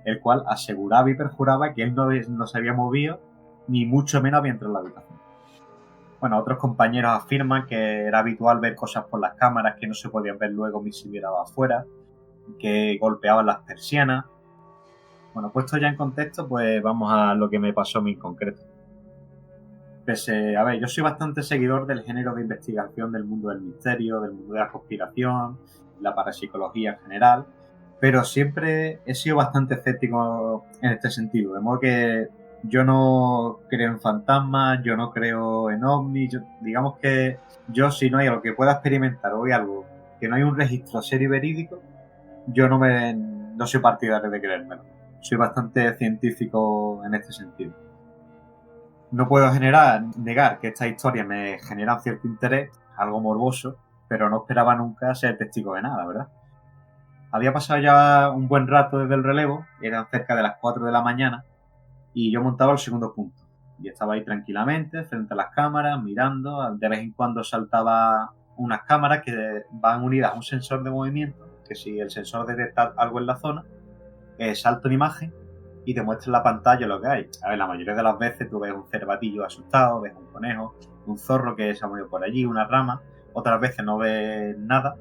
el cual aseguraba y perjuraba que él no se había movido, ni mucho menos había entrado en la habitación. Bueno, otros compañeros afirman que era habitual ver cosas por las cámaras que no se podían ver luego ni si miraba afuera, que golpeaban las persianas. Bueno, puesto ya en contexto, pues vamos a lo que me pasó a mí en concreto. Yo soy bastante seguidor del género de investigación del mundo del misterio, del mundo de la conspiración la parapsicología en general, pero siempre he sido bastante escéptico en este sentido, de modo que yo no creo en fantasmas, yo no creo en ovnis, digamos que yo si no hay algo que pueda experimentar o hay algo que no hay un registro serio y verídico, yo no soy partidario de creérmelo. Soy bastante científico en este sentido. No puedo negar que estas historias me generan cierto interés, algo morboso, pero no esperaba nunca ser testigo de nada, ¿verdad? Había pasado ya un buen rato desde el relevo, eran cerca de las 4 de la mañana, y yo montaba el segundo punto. Y estaba ahí tranquilamente, frente a las cámaras, mirando. De vez en cuando saltaba unas cámaras que van unidas a un sensor de movimiento, que si el sensor detecta algo en la zona, salta una imagen y te muestra en la pantalla lo que hay. A ver, la mayoría de las veces tú ves un cervatillo asustado, ves un conejo, un zorro que se ha movido por allí, una rama. Otras veces no ves nada,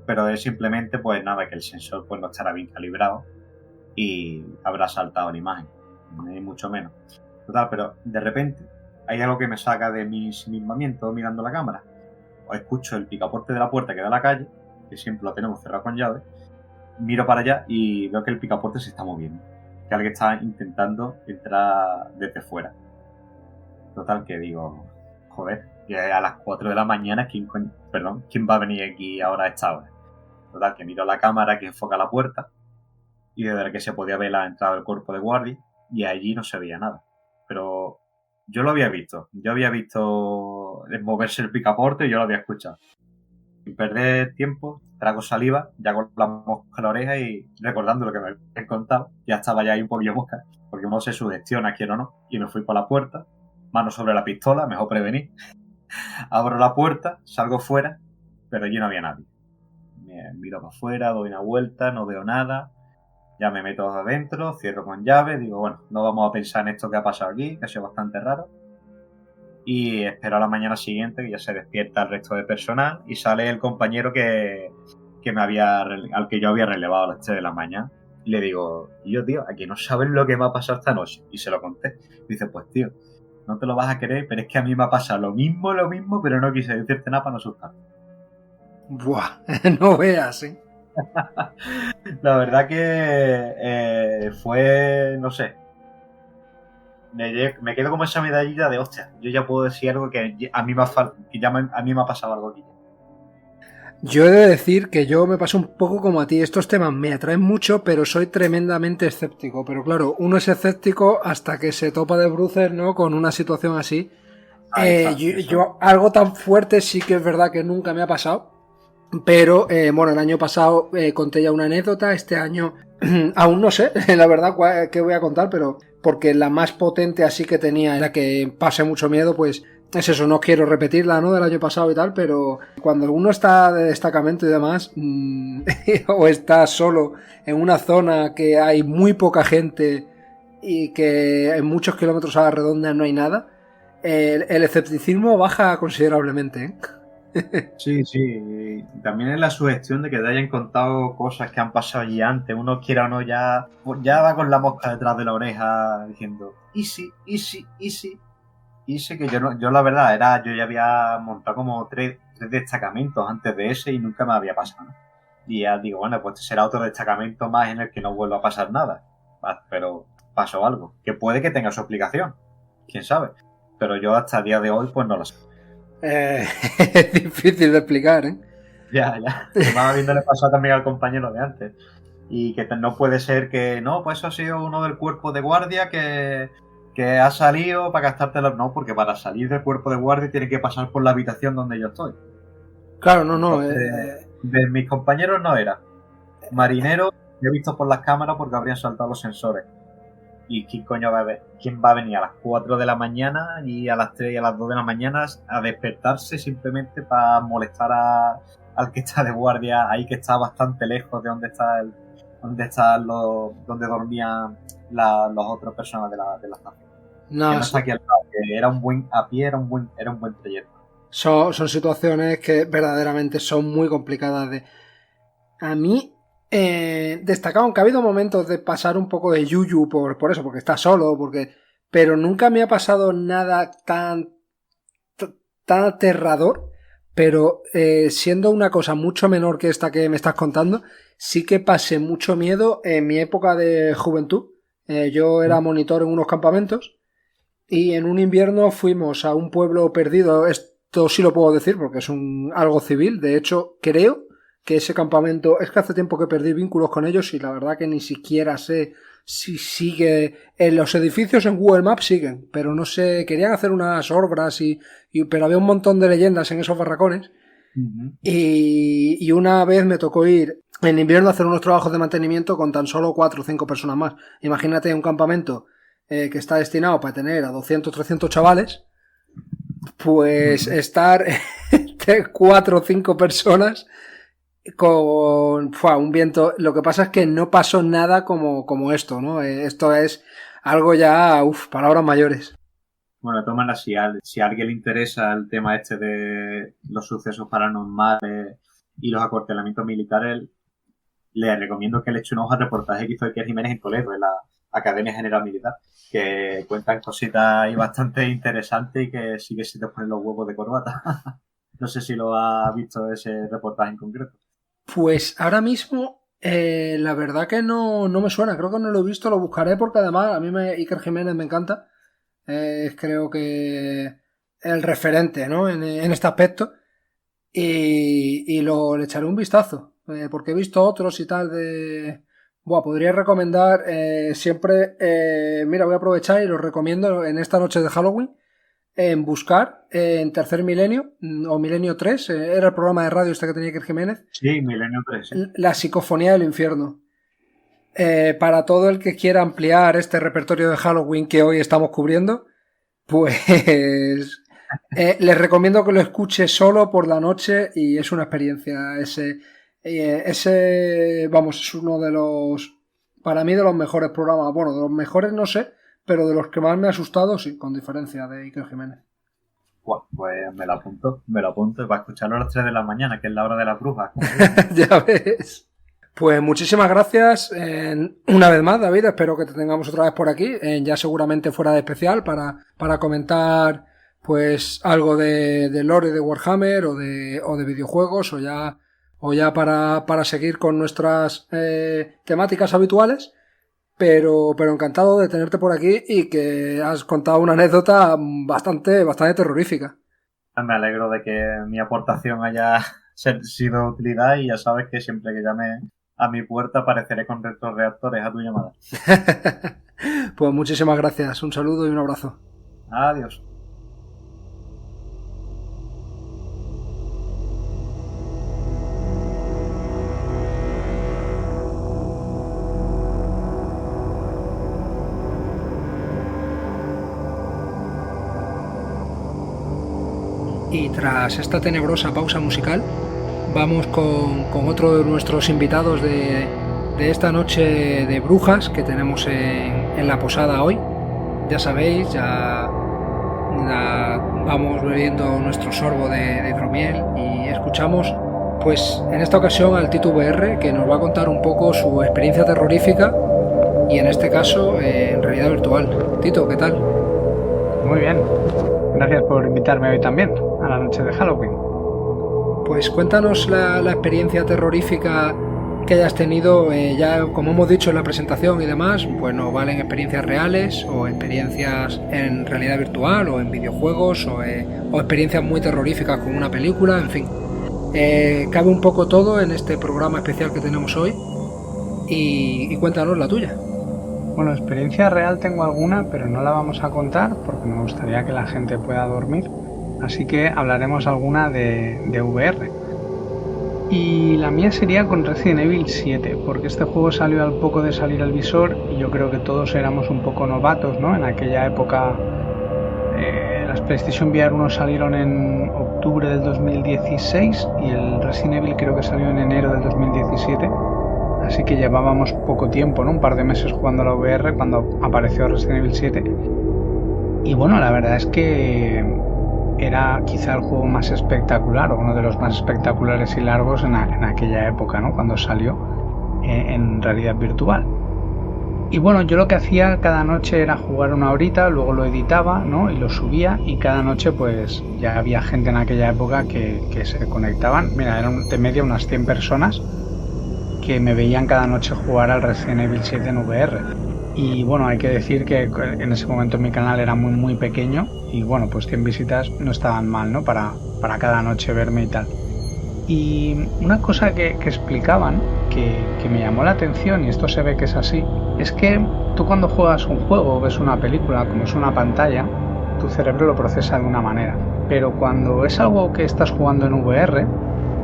pero es simplemente, pues nada, que el sensor pues no estará bien calibrado y habrá saltado la imagen, ni mucho menos. Total, pero de repente hay algo que me saca de mi ensimismamiento mirando la cámara. O escucho el picaporte de la puerta que da a la calle, que siempre lo tenemos cerrado con llave. Miro para allá y veo que el picaporte se está moviendo, que alguien está intentando entrar desde fuera. Total, que digo, joder, que a las 4 de la mañana, ¿quién va a venir aquí ahora a esta hora? Total, que miro la cámara que enfoca la puerta y desde la que se podía ver la entrada del cuerpo de guardia y allí no se veía nada. Pero yo lo había visto. Yo había visto moverse el picaporte y yo lo había escuchado. Sin perder tiempo, trago saliva, ya con la mosca en la oreja y recordando lo que me habían contado, ya estaba ya ahí un poquillo mosca, porque uno se sugestiona, quiero o no, y me fui por la puerta, mano sobre la pistola, mejor prevenir. Abro la puerta, salgo fuera, pero allí no había nadie. Me miro para afuera, doy una vuelta, no veo nada. Ya me meto adentro, cierro con llave, digo, bueno, no vamos a pensar en esto que ha pasado aquí, que ha sido bastante raro. Y espero a la mañana siguiente, que ya se despierta el resto de personal, y sale el compañero al que yo había relevado a las 3 de la mañana. Y le digo, tío, aquí no sabes lo que me ha pasado esta noche. Y se lo conté. Dice, pues tío, no te lo vas a creer, pero es que a mí me ha pasado lo mismo, pero no quise decirte nada para no asustarte. Buah, no veas, ¿eh? La verdad que fue, no sé, me quedo como esa medallita de hostia. Yo ya puedo decir algo que a mí me ha pasado algo aquí. Yo he de decir que yo me paso un poco como a ti. Estos temas me atraen mucho, pero soy tremendamente escéptico. Pero claro, uno es escéptico hasta que se topa de bruces, ¿no? Con una situación así. Yo algo tan fuerte sí que es verdad que nunca me ha pasado. Pero bueno, el año pasado conté ya una anécdota. Este año aún no sé, la verdad, qué voy a contar, pero porque la más potente así que tenía era que pasé mucho miedo, pues es eso, no quiero repetirla, ¿no? Del año pasado y tal, pero cuando uno está de destacamento y demás, o está solo en una zona que hay muy poca gente y que en muchos kilómetros a la redonda no hay nada, el escepticismo baja considerablemente, ¿eh? Sí, sí. También es la sugestión de que te hayan contado cosas que han pasado allí antes. Uno quiera o no ya va con la mosca detrás de la oreja diciendo easy, que yo la verdad yo ya había montado como tres destacamentos antes de ese y nunca me había pasado, ¿no? Y ya digo, bueno, pues será otro destacamento más en el que no vuelva a pasar nada. Pero pasó algo, que puede que tenga su explicación, quién sabe. Pero yo hasta el día de hoy pues no lo sé. Es difícil de explicar, ¿eh? Ya. Más habiéndole pasado también al compañero de antes. Y que no puede ser que, no, pues eso ha sido uno del cuerpo de guardia que ha salido para gastártelo. No, porque para salir del cuerpo de guardia tiene que pasar por la habitación donde yo estoy. Claro, no. De mis compañeros no era. Marineros, he visto por las cámaras porque habrían saltado los sensores. ¿Y quién coño va a ver? ¿Quién va a venir a las 4 de la mañana y a las 3 y a las 2 de la mañana a despertarse simplemente para molestar al que está de guardia ahí, que está bastante lejos de donde dormían las otras personas de la estación? No, que no está aquí al lado, que era un buen trayecto. Son situaciones que verdaderamente son muy complicadas a mí. Destacado, aunque ha habido momentos de pasar un poco de yuyu por eso, porque está solo, pero nunca me ha pasado nada tan aterrador, pero siendo una cosa mucho menor que esta que me estás contando, sí que pasé mucho miedo en mi época de juventud. Yo era monitor en unos campamentos y en un invierno fuimos a un pueblo perdido. Esto sí lo puedo decir porque es algo civil. De hecho, creo que ese campamento, es que hace tiempo que perdí vínculos con ellos y la verdad que ni siquiera sé si sigue. En los edificios en Google Maps siguen, pero no sé, querían hacer unas obras pero había un montón de leyendas en esos barracones. Y una vez me tocó ir en invierno a hacer unos trabajos de mantenimiento con tan solo 4 o 5 personas más. Imagínate un campamento que está destinado para tener a 200 300 chavales, pues estar entre 4 o 5 personas con un viento. Lo que pasa es que no pasó nada como esto, ¿no? Esto es algo ya, palabras mayores. Bueno, tómala, si a alguien le interesa el tema este de los sucesos paranormales y los acuartelamientos militares, le recomiendo que le eche un ojo al reportaje que hizo Iker Jiménez en Toledo, en la Academia General Militar, que cuentan cositas ahí bastante interesantes y que sí que se te ponen los huevos de corbata. No sé si lo ha visto ese reportaje en concreto. Pues ahora mismo, la verdad que no me suena, creo que no lo he visto, lo buscaré porque además a mí Iker Jiménez me encanta. Creo que el referente, ¿no? en este aspecto y le echaré un vistazo porque he visto otros y tal podría recomendar siempre, mira, voy a aprovechar y lo recomiendo en esta noche de Halloween en buscar en Tercer Milenio o Milenio 3, era el programa de radio este que tenía Iker Jiménez. Sí, Milenio 3, sí. La psicofonía del infierno. Para todo el que quiera ampliar este repertorio de Halloween que hoy estamos cubriendo, pues les recomiendo que lo escuche solo por la noche y es una experiencia. Ese es uno de los, para mí, de los mejores programas. Bueno, de los mejores no sé, pero de los que más me ha asustado, sí, con diferencia de Iker Jiménez. Bueno, pues me lo apunto para escucharlo a las 3 de la mañana, que es la hora de las brujas. Ya ves. Pues muchísimas gracias una vez más, David. Espero que te tengamos otra vez por aquí, ya seguramente fuera de especial para comentar pues algo de lore de Warhammer o de videojuegos o ya para seguir con nuestras temáticas habituales. Pero encantado de tenerte por aquí y que has contado una anécdota bastante terrorífica. Me alegro de que mi aportación haya sido de utilidad y ya sabes que siempre que llame a mi puerta apareceré con retroreactores a tu llamada. Pues muchísimas gracias. Un saludo y un abrazo. Adiós. Y tras esta tenebrosa pausa musical, vamos con otro de nuestros invitados de esta noche de brujas que tenemos en la posada hoy. Ya sabéis, ya vamos bebiendo nuestro sorbo de hidromiel y escuchamos pues en esta ocasión al Tito VR, que nos va a contar un poco su experiencia terrorífica y en este caso en realidad virtual. Tito, ¿qué tal? Muy bien, gracias por invitarme hoy también a la noche de Halloween. Pues cuéntanos la experiencia terrorífica que hayas tenido, ya como hemos dicho en la presentación y demás, pues no valen experiencias reales o experiencias en realidad virtual o en videojuegos o experiencias muy terroríficas con una película, en fin. Cabe un poco todo en este programa especial que tenemos hoy y cuéntanos la tuya. Bueno, experiencia real tengo alguna, pero no la vamos a contar porque me gustaría que la gente pueda dormir. Así que hablaremos alguna de VR. Y la mía sería con Resident Evil 7, porque este juego salió al poco de salir al visor y yo creo que todos éramos un poco novatos, ¿no? En aquella época las PlayStation VR 1 salieron en octubre del 2016 y el Resident Evil creo que salió en enero del 2017. Así que llevábamos poco tiempo, ¿no? Un par de meses jugando a la VR cuando apareció Resident Evil 7. Y bueno, la verdad es que era quizá el juego más espectacular o uno de los más espectaculares y largos en aquella época, ¿no? Cuando salió en realidad virtual. Y bueno, yo lo que hacía cada noche era jugar 1 horita, luego lo editaba, ¿no? Y lo subía, y cada noche pues ya había gente en aquella época que se conectaban. Mira, eran de media unas 100 personas que me veían cada noche jugar al Resident Evil 7 en VR. Y bueno, hay que decir que en ese momento mi canal era muy muy pequeño y bueno, pues 100 visitas no estaban mal, ¿no? Para cada noche verme y tal. Y una cosa que explicaban que me llamó la atención, y esto se ve que es así, es que tú cuando juegas un juego o ves una película, como es una pantalla, tu cerebro lo procesa de una manera. Pero cuando es algo que estás jugando en VR,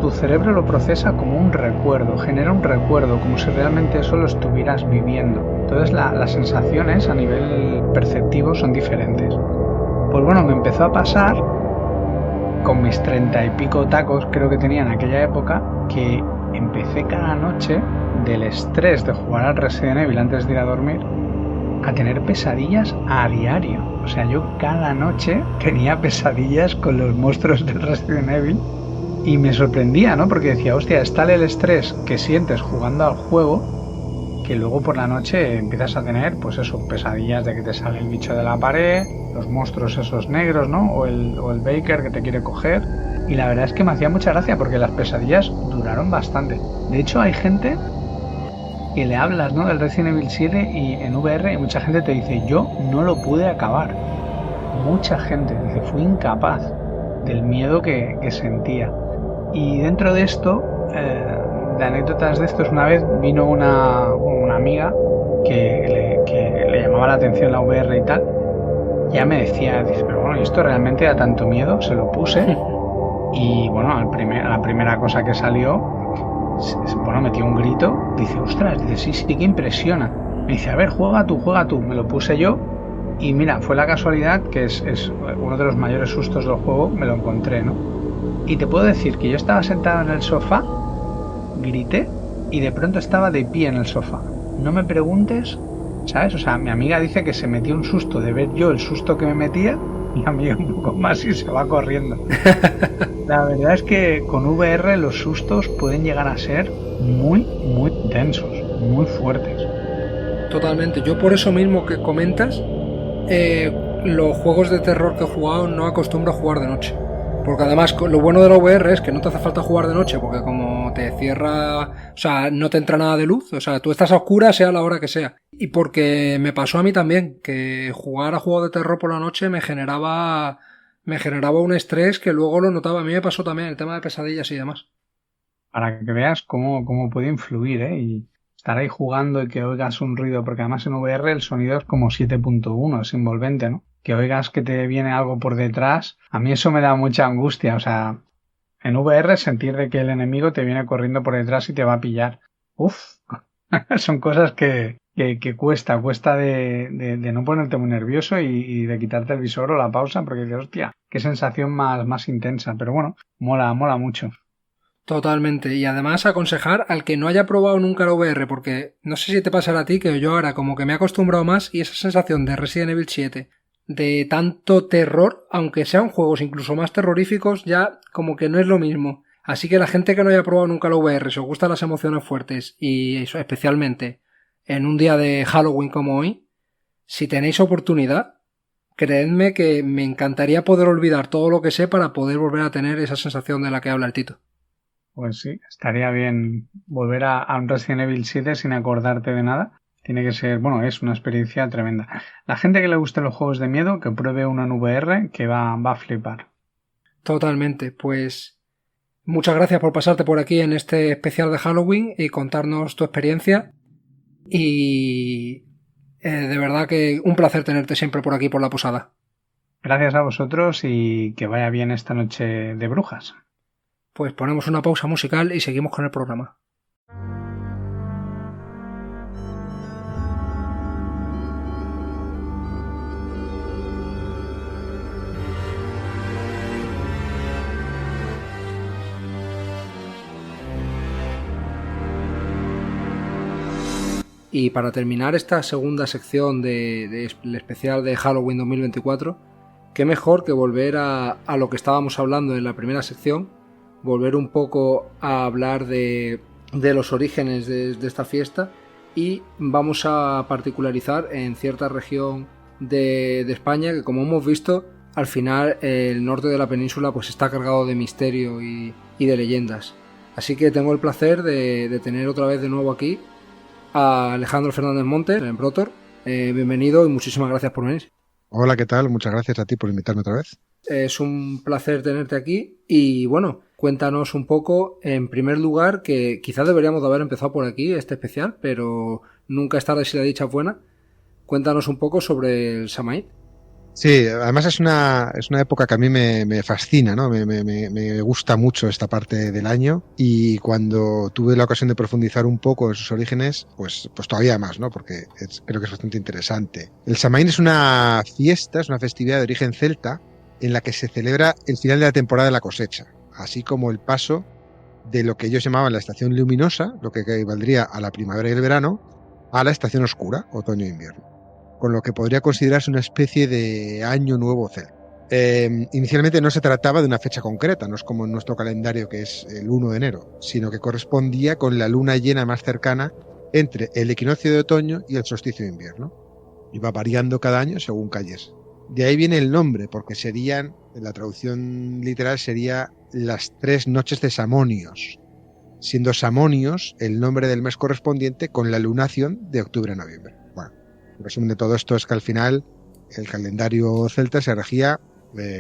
tu cerebro lo procesa como un recuerdo, genera un recuerdo, como si realmente eso lo estuvieras viviendo. Entonces las sensaciones a nivel perceptivo son diferentes. Pues bueno, me empezó a pasar con mis 30 y pico tacos, creo que tenía en aquella época, que empecé cada noche del estrés de jugar al Resident Evil antes de ir a dormir a tener pesadillas a diario. O sea, yo cada noche tenía pesadillas con los monstruos del Resident Evil y me sorprendía, ¿no? Porque decía, hostia, es tal el estrés que sientes jugando al juego que luego por la noche empiezas a tener, pues eso, pesadillas de que te sale el bicho de la pared, los monstruos esos negros, ¿no? O el Baker que te quiere coger. Y la verdad es que me hacía mucha gracia porque las pesadillas duraron bastante. De hecho, hay gente que le hablas, ¿no? Del Resident Evil 7 y en VR y mucha gente te dice, yo no lo pude acabar. Mucha gente dice, fui incapaz del miedo que sentía. Y dentro de esto, de anécdotas de estos, una vez vino una amiga que le llamaba la atención la VR y tal. Ya me decía, dice, pero bueno, ¿y esto realmente da tanto miedo? Se lo puse. Y bueno, a la primera cosa que salió, bueno, metió un grito, dice, ostras, dice, sí, que impresiona. Me dice, a ver, juega tú. Me lo puse yo y mira, fue la casualidad que es uno de los mayores sustos del juego, me lo encontré, ¿no? Y te puedo decir que yo estaba sentado en el sofá, grité y de pronto estaba de pie en el sofá. No me preguntes, ¿sabes? O sea, mi amiga dice que se metió un susto de ver yo el susto que me metía. Y a mí un poco más y se va corriendo. La verdad es que con VR los sustos pueden llegar a ser muy, muy densos, muy fuertes. Totalmente. Yo por eso mismo que comentas, los juegos de terror que he jugado no acostumbro a jugar de noche. Porque además lo bueno de la VR es que no te hace falta jugar de noche, porque como te cierra, o sea, no te entra nada de luz, o sea, tú estás a oscuras sea la hora que sea. Y porque me pasó a mí también, que jugar a juegos de terror por la noche me generaba un estrés que luego lo notaba. A mí me pasó también el tema de pesadillas y demás. Para que veas cómo puede influir, y estar ahí jugando y que oigas un ruido, porque además en VR el sonido es como 7.1, es envolvente, ¿no? Que oigas que te viene algo por detrás, a mí eso me da mucha angustia. O sea, en VR sentir de que el enemigo te viene corriendo por detrás y te va a pillar. Uf, son cosas que cuesta de no ponerte muy nervioso y de quitarte el visor o la pausa, porque dices, hostia, qué sensación más intensa. Pero bueno, mola mucho. Totalmente. Y además aconsejar al que no haya probado nunca la VR, porque no sé si te pasará a ti, que yo ahora como que me he acostumbrado más y esa sensación de Resident Evil 7, de tanto terror, aunque sean juegos incluso más terroríficos, ya como que no es lo mismo. Así que la gente que no haya probado nunca la VR, si os gustan las emociones fuertes y eso, especialmente en un día de Halloween como hoy, si tenéis oportunidad, creedme que me encantaría poder olvidar todo lo que sé para poder volver a tener esa sensación de la que habla el Tito. Pues sí, estaría bien volver a un Resident Evil 7 sin acordarte de nada. Tiene que ser, bueno, es una experiencia tremenda. La gente que le gusten los juegos de miedo, que pruebe uno en VR, que va a flipar. Totalmente, pues muchas gracias por pasarte por aquí en este especial de Halloween y contarnos tu experiencia. Y de verdad que un placer tenerte siempre por aquí por la posada. Gracias a vosotros y que vaya bien esta noche de brujas. Pues ponemos una pausa musical y seguimos con el programa. Y para terminar esta segunda sección del especial de Halloween 2024, qué mejor que volver a lo que estábamos hablando en la primera sección, volver un poco a hablar de los orígenes de esta fiesta y vamos a particularizar en cierta región de España que, como hemos visto, al final el norte de la península pues está cargado de misterio y de leyendas. Así que tengo el placer de tener otra vez de nuevo aquí a Alejandro Fernández Montes en Brotor. Bienvenido y muchísimas gracias por venir. Hola, ¿qué tal? Muchas gracias a ti por invitarme otra vez. Es un placer tenerte aquí y bueno, cuéntanos un poco, en primer lugar, que quizás deberíamos de haber empezado por aquí este especial, pero nunca es tarde si la dicha es buena. Cuéntanos un poco sobre el Samhain. Sí, además es una época que a mí me fascina, ¿no? Me gusta mucho esta parte del año, y cuando tuve la ocasión de profundizar un poco en sus orígenes, pues todavía más, ¿no? Porque creo que es bastante interesante. El Samhain es una fiesta, es una festividad de origen celta en la que se celebra el final de la temporada de la cosecha, así como el paso de lo que ellos llamaban la estación luminosa, lo que equivaldría a la primavera y el verano, a la estación oscura, otoño e invierno, con lo que podría considerarse una especie de año nuevo celta. Inicialmente no se trataba de una fecha concreta, no es como en nuestro calendario que es el 1 de enero, sino que correspondía con la luna llena más cercana entre el equinoccio de otoño y el solsticio de invierno. Iba variando cada año según cayese. De ahí viene el nombre, porque serían, en la traducción literal sería las 3 noches de Samonios, siendo Samonios el nombre del mes correspondiente con la lunación de octubre a noviembre. Bueno, el resumen de todo esto es que al final el calendario celta se regía,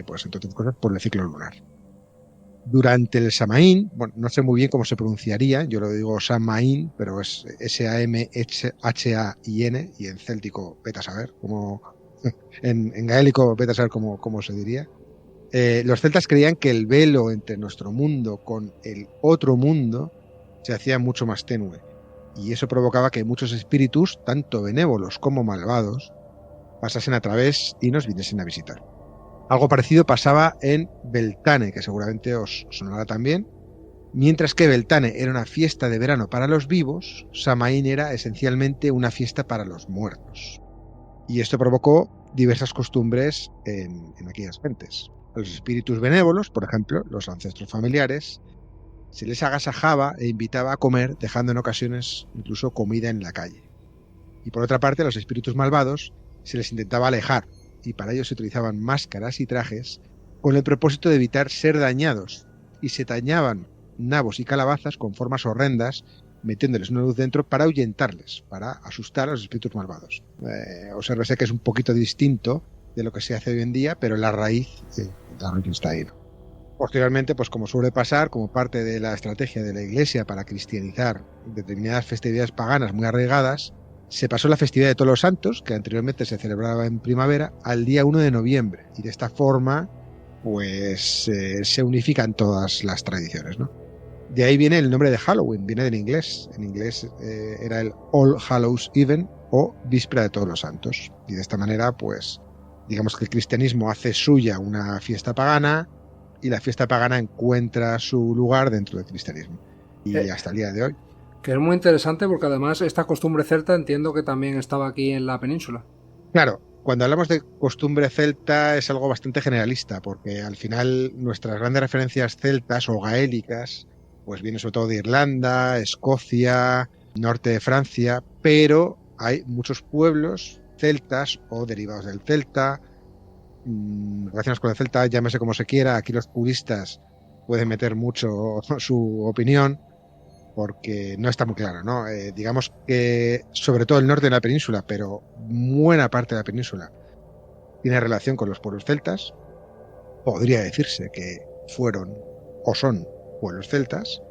pues entre otras cosas, por el ciclo lunar. Durante el Samhain, bueno, no sé muy bien cómo se pronunciaría, yo lo digo Samhain, pero es S-A-M-H-A-I-N, y en céltico vete a saber cómo, en gaélico vete a saber cómo se diría. Los celtas creían que el velo entre nuestro mundo con el otro mundo se hacía mucho más tenue, y eso provocaba que muchos espíritus, tanto benévolos como malvados, pasasen a través y nos viniesen a visitar. Algo parecido pasaba en Beltane, que seguramente os sonará también. Mientras que Beltane era una fiesta de verano para los vivos, Samhain era esencialmente una fiesta para los muertos. Y esto provocó diversas costumbres en aquellas gentes. A los espíritus benévolos, por ejemplo, los ancestros familiares, se les agasajaba e invitaba a comer, dejando en ocasiones incluso comida en la calle. Y por otra parte, a los espíritus malvados se les intentaba alejar, y para ello se utilizaban máscaras y trajes con el propósito de evitar ser dañados, y se tallaban nabos y calabazas con formas horrendas, metiéndoles una luz dentro para ahuyentarles, para asustar a los espíritus malvados. Obsérvese que es un poquito distinto de lo que se hace hoy en día, pero la raíz está ahí, ¿no? Posteriormente, pues como suele pasar, como parte de la estrategia de la Iglesia para cristianizar determinadas festividades paganas muy arraigadas, se pasó la festividad de Todos los Santos, que anteriormente se celebraba en primavera, al día 1 de noviembre, y de esta forma pues se unifican todas las tradiciones, ¿no? De ahí viene el nombre de Halloween, viene del inglés. En inglés era el All Hallows Even, o Víspera de Todos los Santos, y de esta manera pues digamos que el cristianismo hace suya una fiesta pagana, y la fiesta pagana encuentra su lugar dentro del cristianismo, y hasta el día de hoy. Que es muy interesante porque además esta costumbre celta entiendo que también estaba aquí en la península. Claro, cuando hablamos de costumbre celta es algo bastante generalista, porque al final nuestras grandes referencias celtas o gaélicas pues vienen sobre todo de Irlanda, Escocia, norte de Francia, pero hay muchos pueblos celtas o derivados del celta, relacionados con el celta, llámese como se quiera. Aquí los puristas pueden meter mucho su opinión, porque no está muy claro, ¿no? Digamos que sobre todo el norte de la península, pero buena parte de la península tiene relación con los pueblos celtas. Podría decirse que fueron o son pueblos celtas,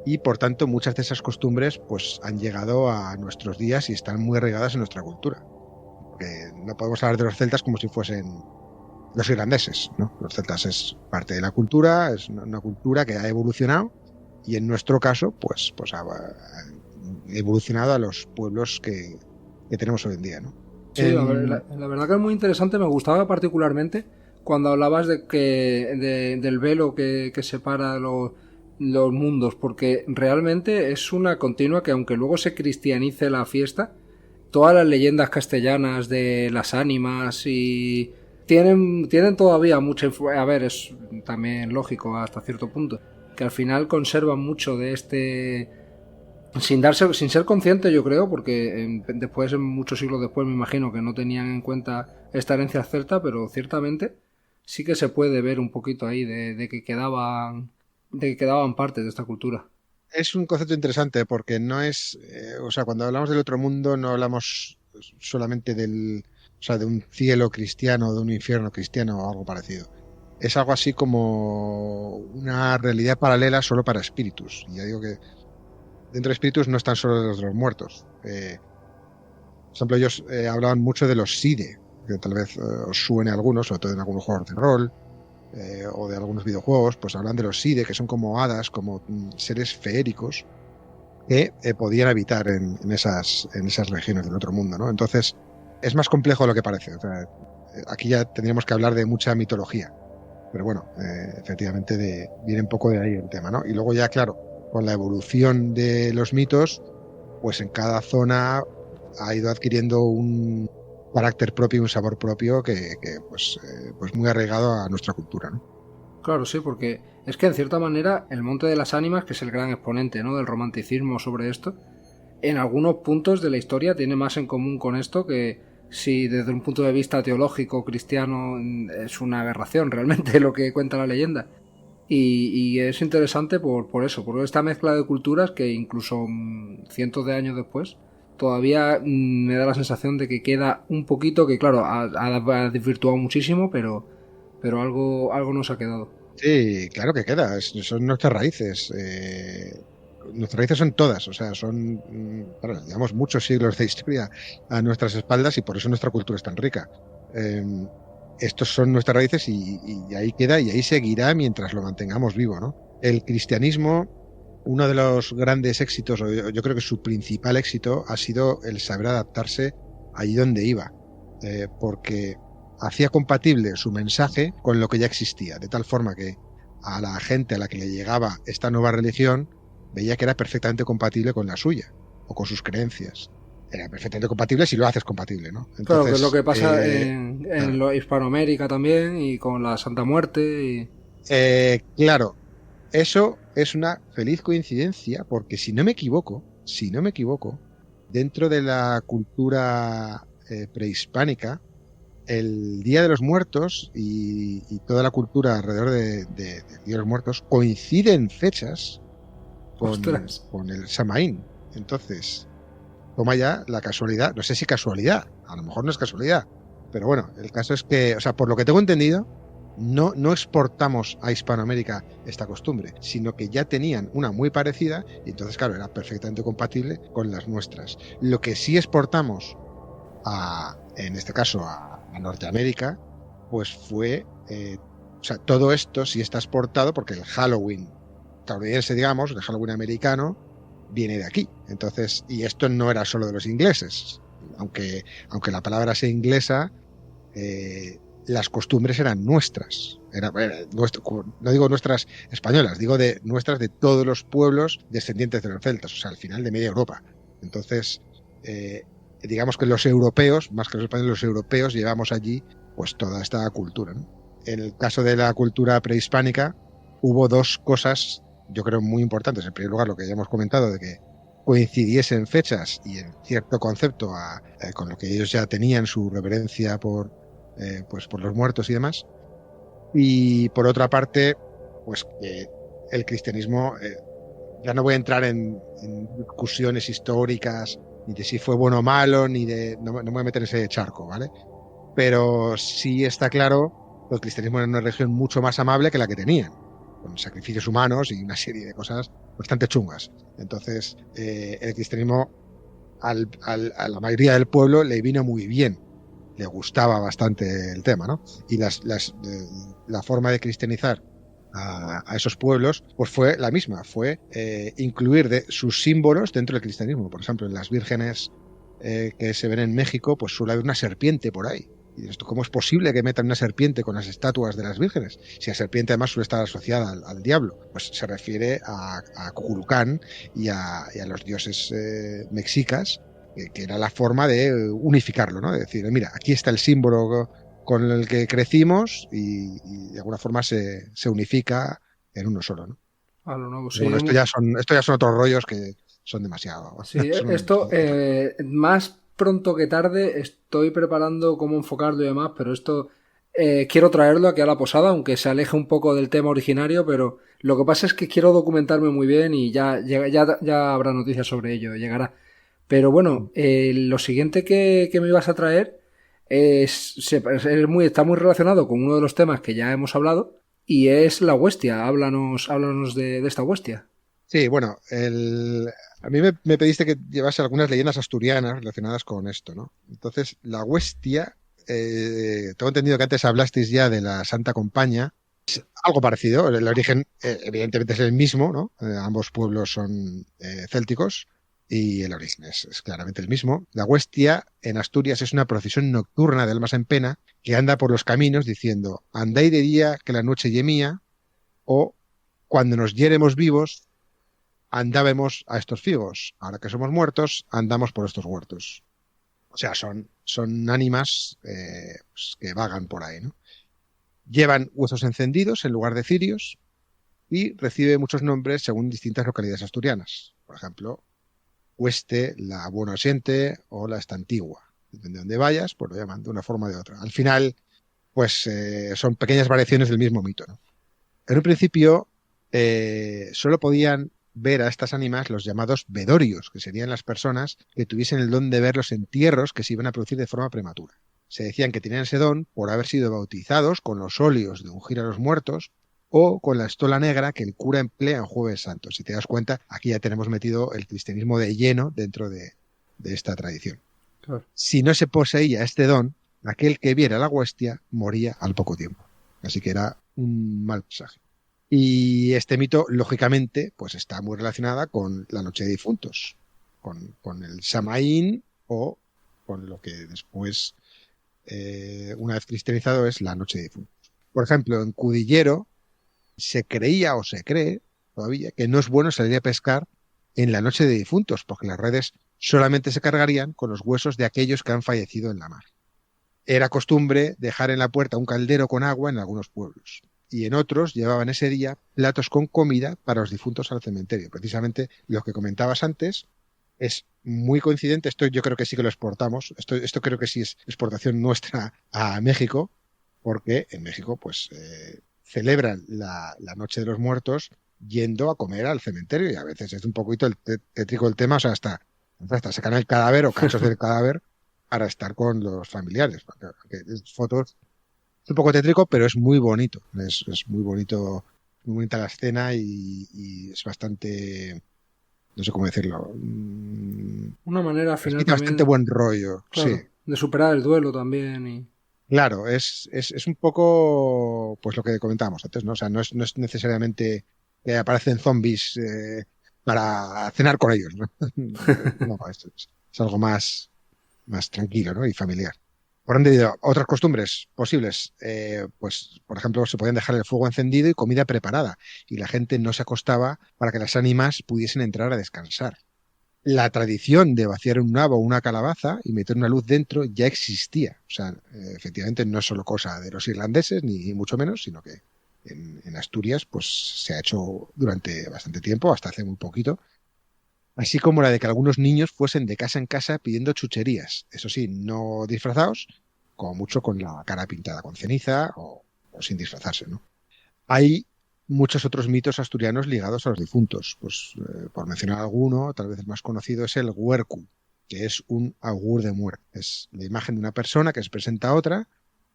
y por tanto muchas de esas costumbres pues han llegado a nuestros días y están muy arraigadas en nuestra cultura. Porque no podemos hablar de los celtas como si fuesen los irlandeses, ¿no? Los celtas es parte de la cultura, es una cultura que ha evolucionado, y en nuestro caso pues ha evolucionado a los pueblos que tenemos hoy en día, ¿no? Sí, la verdad que es muy interesante. Me gustaba particularmente cuando hablabas del velo que separa los mundos, porque realmente es una continua que, aunque luego se cristianice la fiesta, todas las leyendas castellanas de las ánimas y tienen todavía mucha influencia. A ver, es también lógico hasta cierto punto que al final conservan mucho de sin ser consciente, yo creo, porque después, muchos siglos después, me imagino que no tenían en cuenta esta herencia celta, pero ciertamente sí que se puede ver un poquito ahí de que quedaban partes de esta cultura. Es un concepto interesante porque no es, o sea, cuando hablamos del otro mundo no hablamos solamente o sea, de un cielo cristiano, de un infierno cristiano o algo parecido. Es algo así como una realidad paralela solo para espíritus. Y ya digo que dentro de espíritus no están solo los de los muertos. Por ejemplo, ellos hablaban mucho de los Side, que tal vez os suene a algunos, sobre todo en algunos juegos de rol, o de algunos videojuegos, pues hablan de los Side, que son como hadas, como seres feéricos que podían habitar en esas regiones del otro mundo, ¿no? Entonces, es más complejo de lo que parece. O sea, aquí ya tendríamos que hablar de mucha mitología. Pero bueno, efectivamente viene un poco de ahí el tema, ¿no? Y luego ya, claro, con la evolución de los mitos, pues en cada zona ha ido adquiriendo un carácter propio, un sabor propio que pues muy arraigado a nuestra cultura, ¿no? Claro, sí, porque es que en cierta manera el Monte de las Ánimas, que es el gran exponente, ¿no?, del romanticismo sobre esto, en algunos puntos de la historia tiene más en común con esto que si desde un punto de vista teológico cristiano es una aberración realmente lo que cuenta la leyenda. Y es interesante por eso, por esta mezcla de culturas que incluso cientos de años después todavía me da la sensación de que queda un poquito, que claro, ha desvirtuado muchísimo, pero algo nos ha quedado. Sí, claro que queda, son nuestras raíces. Nuestras raíces son todas, o sea, bueno, llevamos muchos siglos de historia a nuestras espaldas y por eso nuestra cultura es tan rica. Estos son nuestras raíces y ahí queda y ahí seguirá mientras lo mantengamos vivo, ¿no? El cristianismo, uno de los grandes éxitos, o yo creo que su principal éxito, ha sido el saber adaptarse allí donde iba, porque hacía compatible su mensaje con lo que ya existía, de tal forma que a la gente a la que le llegaba esta nueva religión veía que era perfectamente compatible con la suya o con sus creencias. Era perfectamente compatible si lo haces compatible, ¿no? Entonces, claro, que es lo que pasa en Hispanoamérica también y con la Santa Muerte. Claro, eso es una feliz coincidencia porque si no me equivoco, dentro de la cultura prehispánica, el Día de los Muertos y toda la cultura alrededor del Día de los Muertos coinciden fechas con el Samaín. Entonces, toma ya la casualidad, no sé si casualidad, a lo mejor no es casualidad, pero bueno, el caso es que, o sea, por lo que tengo entendido, no exportamos a Hispanoamérica esta costumbre, sino que ya tenían una muy parecida y entonces, claro, era perfectamente compatible con las nuestras. Lo que sí exportamos en este caso a Norteamérica, pues fue, o sea, todo esto sí está exportado porque el Halloween estadounidense, digamos, el Halloween americano, viene de aquí. Entonces, y esto no era solo de los ingleses, aunque la palabra sea inglesa, las costumbres eran nuestras. No digo nuestras españolas, digo nuestras de todos los pueblos descendientes de los celtas, o sea, al final de media Europa. Entonces, digamos que los europeos, más que los españoles, los europeos llevamos allí pues toda esta cultura, ¿no? En el caso de la cultura prehispánica hubo dos cosas, yo creo, muy importantes. En primer lugar, lo que ya hemos comentado, de que coincidiesen fechas y en cierto concepto con lo que ellos ya tenían, su reverencia por los muertos y demás. Y por otra parte, pues que el cristianismo, ya no voy a entrar en discusiones históricas, ni de si fue bueno o malo, no me voy a meter en ese charco, ¿vale? Pero sí está claro que el cristianismo era una religión mucho más amable que la que tenían, con sacrificios humanos y una serie de cosas bastante chungas. Entonces, el cristianismo a la mayoría del pueblo le vino muy bien, le gustaba bastante el tema, ¿no? Y la forma de cristianizar a esos pueblos pues fue la misma, fue incluir de sus símbolos dentro del cristianismo. Por ejemplo, en las vírgenes que se ven en México, pues suele haber una serpiente por ahí. Y esto, ¿cómo es posible que metan una serpiente con las estatuas de las vírgenes? Si la serpiente además suele estar asociada al diablo, pues se refiere a Cuculcán y a los dioses mexicas, que era la forma de unificarlo, ¿no? De decir, mira, aquí está el símbolo con el que crecimos y de alguna forma se unifica en uno solo, ¿no? A lo nuevo, sí. Bueno, esto ya son otros rollos que son demasiado. Sí, esto, más pronto que tarde, estoy preparando cómo enfocarlo y demás, pero esto quiero traerlo aquí a la posada, aunque se aleje un poco del tema originario, pero lo que pasa es que quiero documentarme muy bien y ya habrá noticias sobre ello, llegará. Pero bueno, lo siguiente que me ibas a traer está muy relacionado con uno de los temas que ya hemos hablado y es la huestia. Háblanos de esta huestia. Sí, bueno, a mí me pediste que llevase algunas leyendas asturianas relacionadas con esto, ¿no? Entonces, la huestia, tengo entendido que antes hablasteis ya de la Santa Compaña, es algo parecido, el origen evidentemente es el mismo, ¿no? Ambos pueblos son célticos y el origen es claramente el mismo. La huestia en Asturias es una procesión nocturna de almas en pena que anda por los caminos diciendo, andáis de día que la noche ye mía, o cuando nos yeremos vivos, andábamos a estos figos. Ahora que somos muertos, andamos por estos huertos. O sea, son ánimas pues, que vagan por ahí, ¿no? Llevan huesos encendidos en lugar de cirios y recibe muchos nombres según distintas localidades asturianas. Por ejemplo, Hueste, la Buena Siente o la Estantigua. Depende de dónde vayas, pues lo llaman de una forma o de otra. Al final, pues son pequeñas variaciones del mismo mito, ¿no? En un principio, solo podían ver a estas ánimas los llamados vedorios, que serían las personas que tuviesen el don de ver los entierros que se iban a producir de forma prematura. Se decían que tenían ese don por haber sido bautizados con los óleos de ungir a los muertos o con la estola negra que el cura emplea en Jueves Santo. Si te das cuenta, aquí ya tenemos metido el cristianismo de lleno dentro de esta tradición. Claro. Si no se poseía este don, aquel que viera la huestia moría al poco tiempo. Así que era un mal presagio. Y este mito, lógicamente, pues está muy relacionada con la Noche de Difuntos, con el Samaín o con lo que después, una vez cristianizado, es la Noche de Difuntos. Por ejemplo, en Cudillero se creía o se cree todavía que no es bueno salir a pescar en la Noche de Difuntos, porque las redes solamente se cargarían con los huesos de aquellos que han fallecido en la mar. Era costumbre dejar en la puerta un caldero con agua en algunos pueblos. Y en otros llevaban ese día platos con comida para los difuntos al cementerio. Precisamente lo que comentabas antes es muy coincidente. Esto yo creo que sí que lo exportamos. Esto creo que sí es exportación nuestra a México, porque en México pues celebran la Noche de los Muertos yendo a comer al cementerio y a veces es un poquito tétrico el tema, o sea, hasta sacan el cadáver o cachos del cadáver para estar con los familiares. Porque fotos... Es un poco tétrico, pero es muy bonito. Es muy bonito, muy bonita la escena y es bastante, no sé cómo decirlo. Una manera final tiene bastante también, buen rollo, claro, sí. de superar el duelo también. Y... Claro, es un poco pues lo que comentábamos antes, ¿no? O sea, no es necesariamente que aparecen zombies para cenar con ellos, ¿no? No, es algo más tranquilo, ¿no? Y familiar. Por ende, otras costumbres posibles, pues por ejemplo se podían dejar el fuego encendido y comida preparada y la gente no se acostaba para que las ánimas pudiesen entrar a descansar. La tradición de vaciar un nabo o una calabaza y meter una luz dentro ya existía. O sea, efectivamente no es solo cosa de los irlandeses ni mucho menos, sino que en Asturias pues se ha hecho durante bastante tiempo, hasta hace muy poquito. Así como la de que algunos niños fuesen de casa en casa pidiendo chucherías. Eso sí, no disfrazados, como mucho con la cara pintada con ceniza o sin disfrazarse, ¿no? Hay muchos otros mitos asturianos ligados a los difuntos. Pues por mencionar alguno, tal vez el más conocido es el huercu, que es un augur de muerte. Es la imagen de una persona que se presenta a otra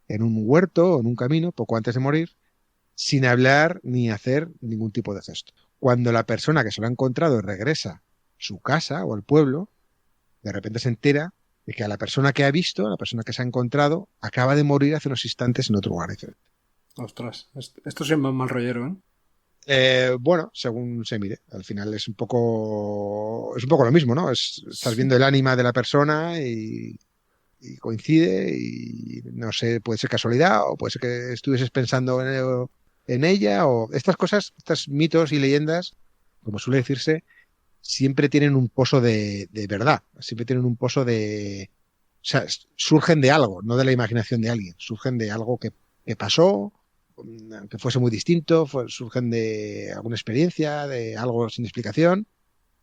en un huerto o en un camino poco antes de morir, sin hablar ni hacer ningún tipo de gesto. Cuando la persona que se lo ha encontrado regresa su casa o al pueblo, de repente se entera de que a la persona que ha visto, a la persona que se ha encontrado, acaba de morir hace unos instantes en otro lugar diferente. Ostras, esto sí es más mal rollero, ¿eh? Bueno, según se mire, al final es un poco lo mismo, ¿no? Estás viendo el ánima de la persona y coincide y no sé, puede ser casualidad o puede ser que estuvieses pensando en ella o estas cosas, estos mitos y leyendas, como suele decirse, siempre tienen un pozo de verdad, siempre tienen un pozo de... O sea, surgen de algo, no de la imaginación de alguien, surgen de algo que pasó, que fuese muy distinto, surgen de alguna experiencia, de algo sin explicación,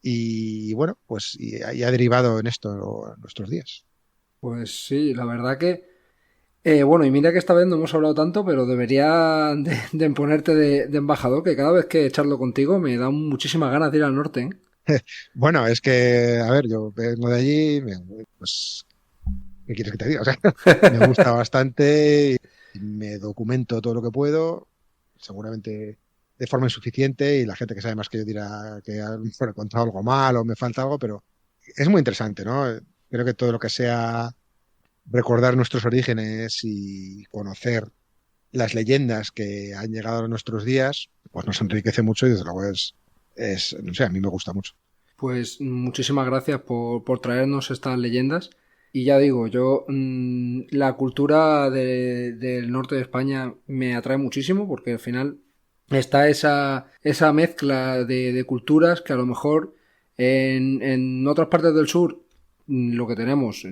Y bueno, pues y ha derivado en esto en nuestros días. Pues sí, la verdad que... bueno, y mira que esta vez no hemos hablado tanto, pero debería de ponerte de embajador, que cada vez que charlo contigo me da muchísimas ganas de ir al norte, ¿eh? Bueno, es que, a ver, yo vengo de allí, pues, ¿qué quieres que te diga? O sea, me gusta bastante, y me documento todo lo que puedo, seguramente de forma insuficiente, y la gente que sabe más que yo dirá que a lo mejor he encontrado algo mal o me falta algo, pero es muy interesante, ¿no? Creo que todo lo que sea recordar nuestros orígenes y conocer las leyendas que han llegado a nuestros días, pues nos enriquece mucho y desde luego no sé, a mí me gusta mucho. Pues muchísimas gracias por traernos estas leyendas. Y ya digo, yo la cultura del norte de España me atrae muchísimo porque al final está esa mezcla de culturas que a lo mejor en otras partes del sur lo que tenemos,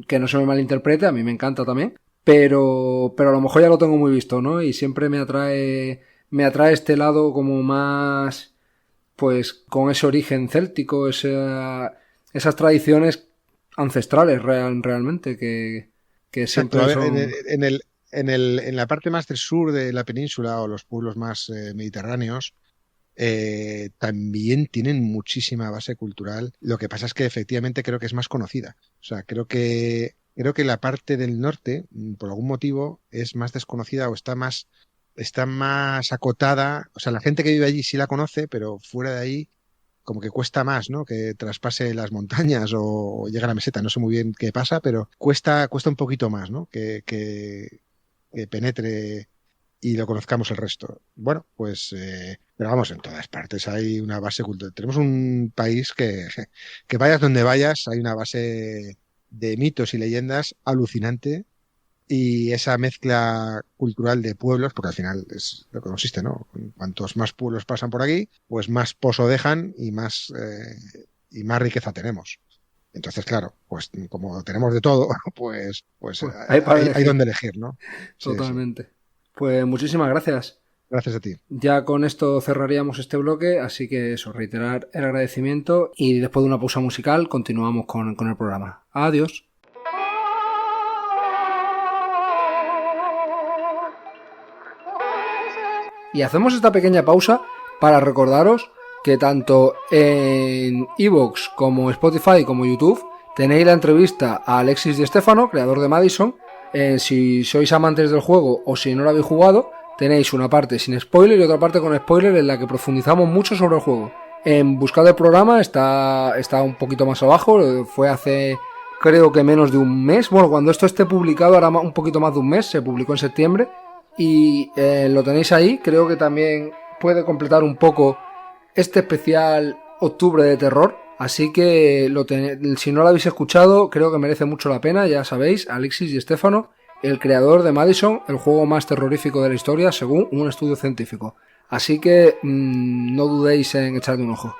que no se me malinterprete, a mí me encanta también, pero a lo mejor ya lo tengo muy visto, ¿no? Y siempre me atrae este lado como más, pues con ese origen céltico, esas tradiciones ancestrales realmente que Exacto, siempre a ver, son... en la parte más del sur de la península o los pueblos más mediterráneos, también tienen muchísima base cultural. Lo que pasa es que efectivamente creo que es más conocida. O sea, creo que la parte del norte, por algún motivo, es más desconocida o está más acotada. O sea, la gente que vive allí sí la conoce, pero fuera de ahí como que cuesta más, ¿no? Que traspase las montañas o llegue a la meseta. No sé muy bien qué pasa, pero cuesta un poquito más, ¿no? Que penetre y lo conozcamos el resto. Bueno, pues, pero vamos, en todas partes hay una base cultural. Tenemos un país que vayas donde vayas, hay una base de mitos y leyendas alucinante y esa mezcla cultural de pueblos, porque al final es lo que consiste, ¿no? Cuantos más pueblos pasan por aquí, pues más pozo dejan y más riqueza tenemos. Entonces, claro, pues como tenemos de todo, pues Pues hay para hay elegir, donde elegir, ¿no? Sí, sí. totalmente. Pues muchísimas gracias. Gracias a ti. Ya con esto cerraríamos este bloque, así que eso, reiterar el agradecimiento y después de una pausa musical continuamos con el programa. Adiós. Y hacemos esta pequeña pausa para recordaros que tanto en iVoox como Spotify como YouTube tenéis la entrevista a Alexis Di Stéfano, creador de Madison. Si sois amantes del juego o si no lo habéis jugado, tenéis una parte sin spoiler y otra parte con spoiler en la que profundizamos mucho sobre el juego. En buscar el programa está un poquito más abajo, fue hace creo que menos de un mes. Bueno, cuando esto esté publicado hará un poquito más de un mes, se publicó en septiembre. Y lo tenéis ahí, creo que también puede completar un poco este especial octubre de terror, así que si no lo habéis escuchado creo que merece mucho la pena. Ya sabéis, Alexis Di Stéfano, el creador de Madison, el juego más terrorífico de la historia según un estudio científico, así que no dudéis en echarle un ojo.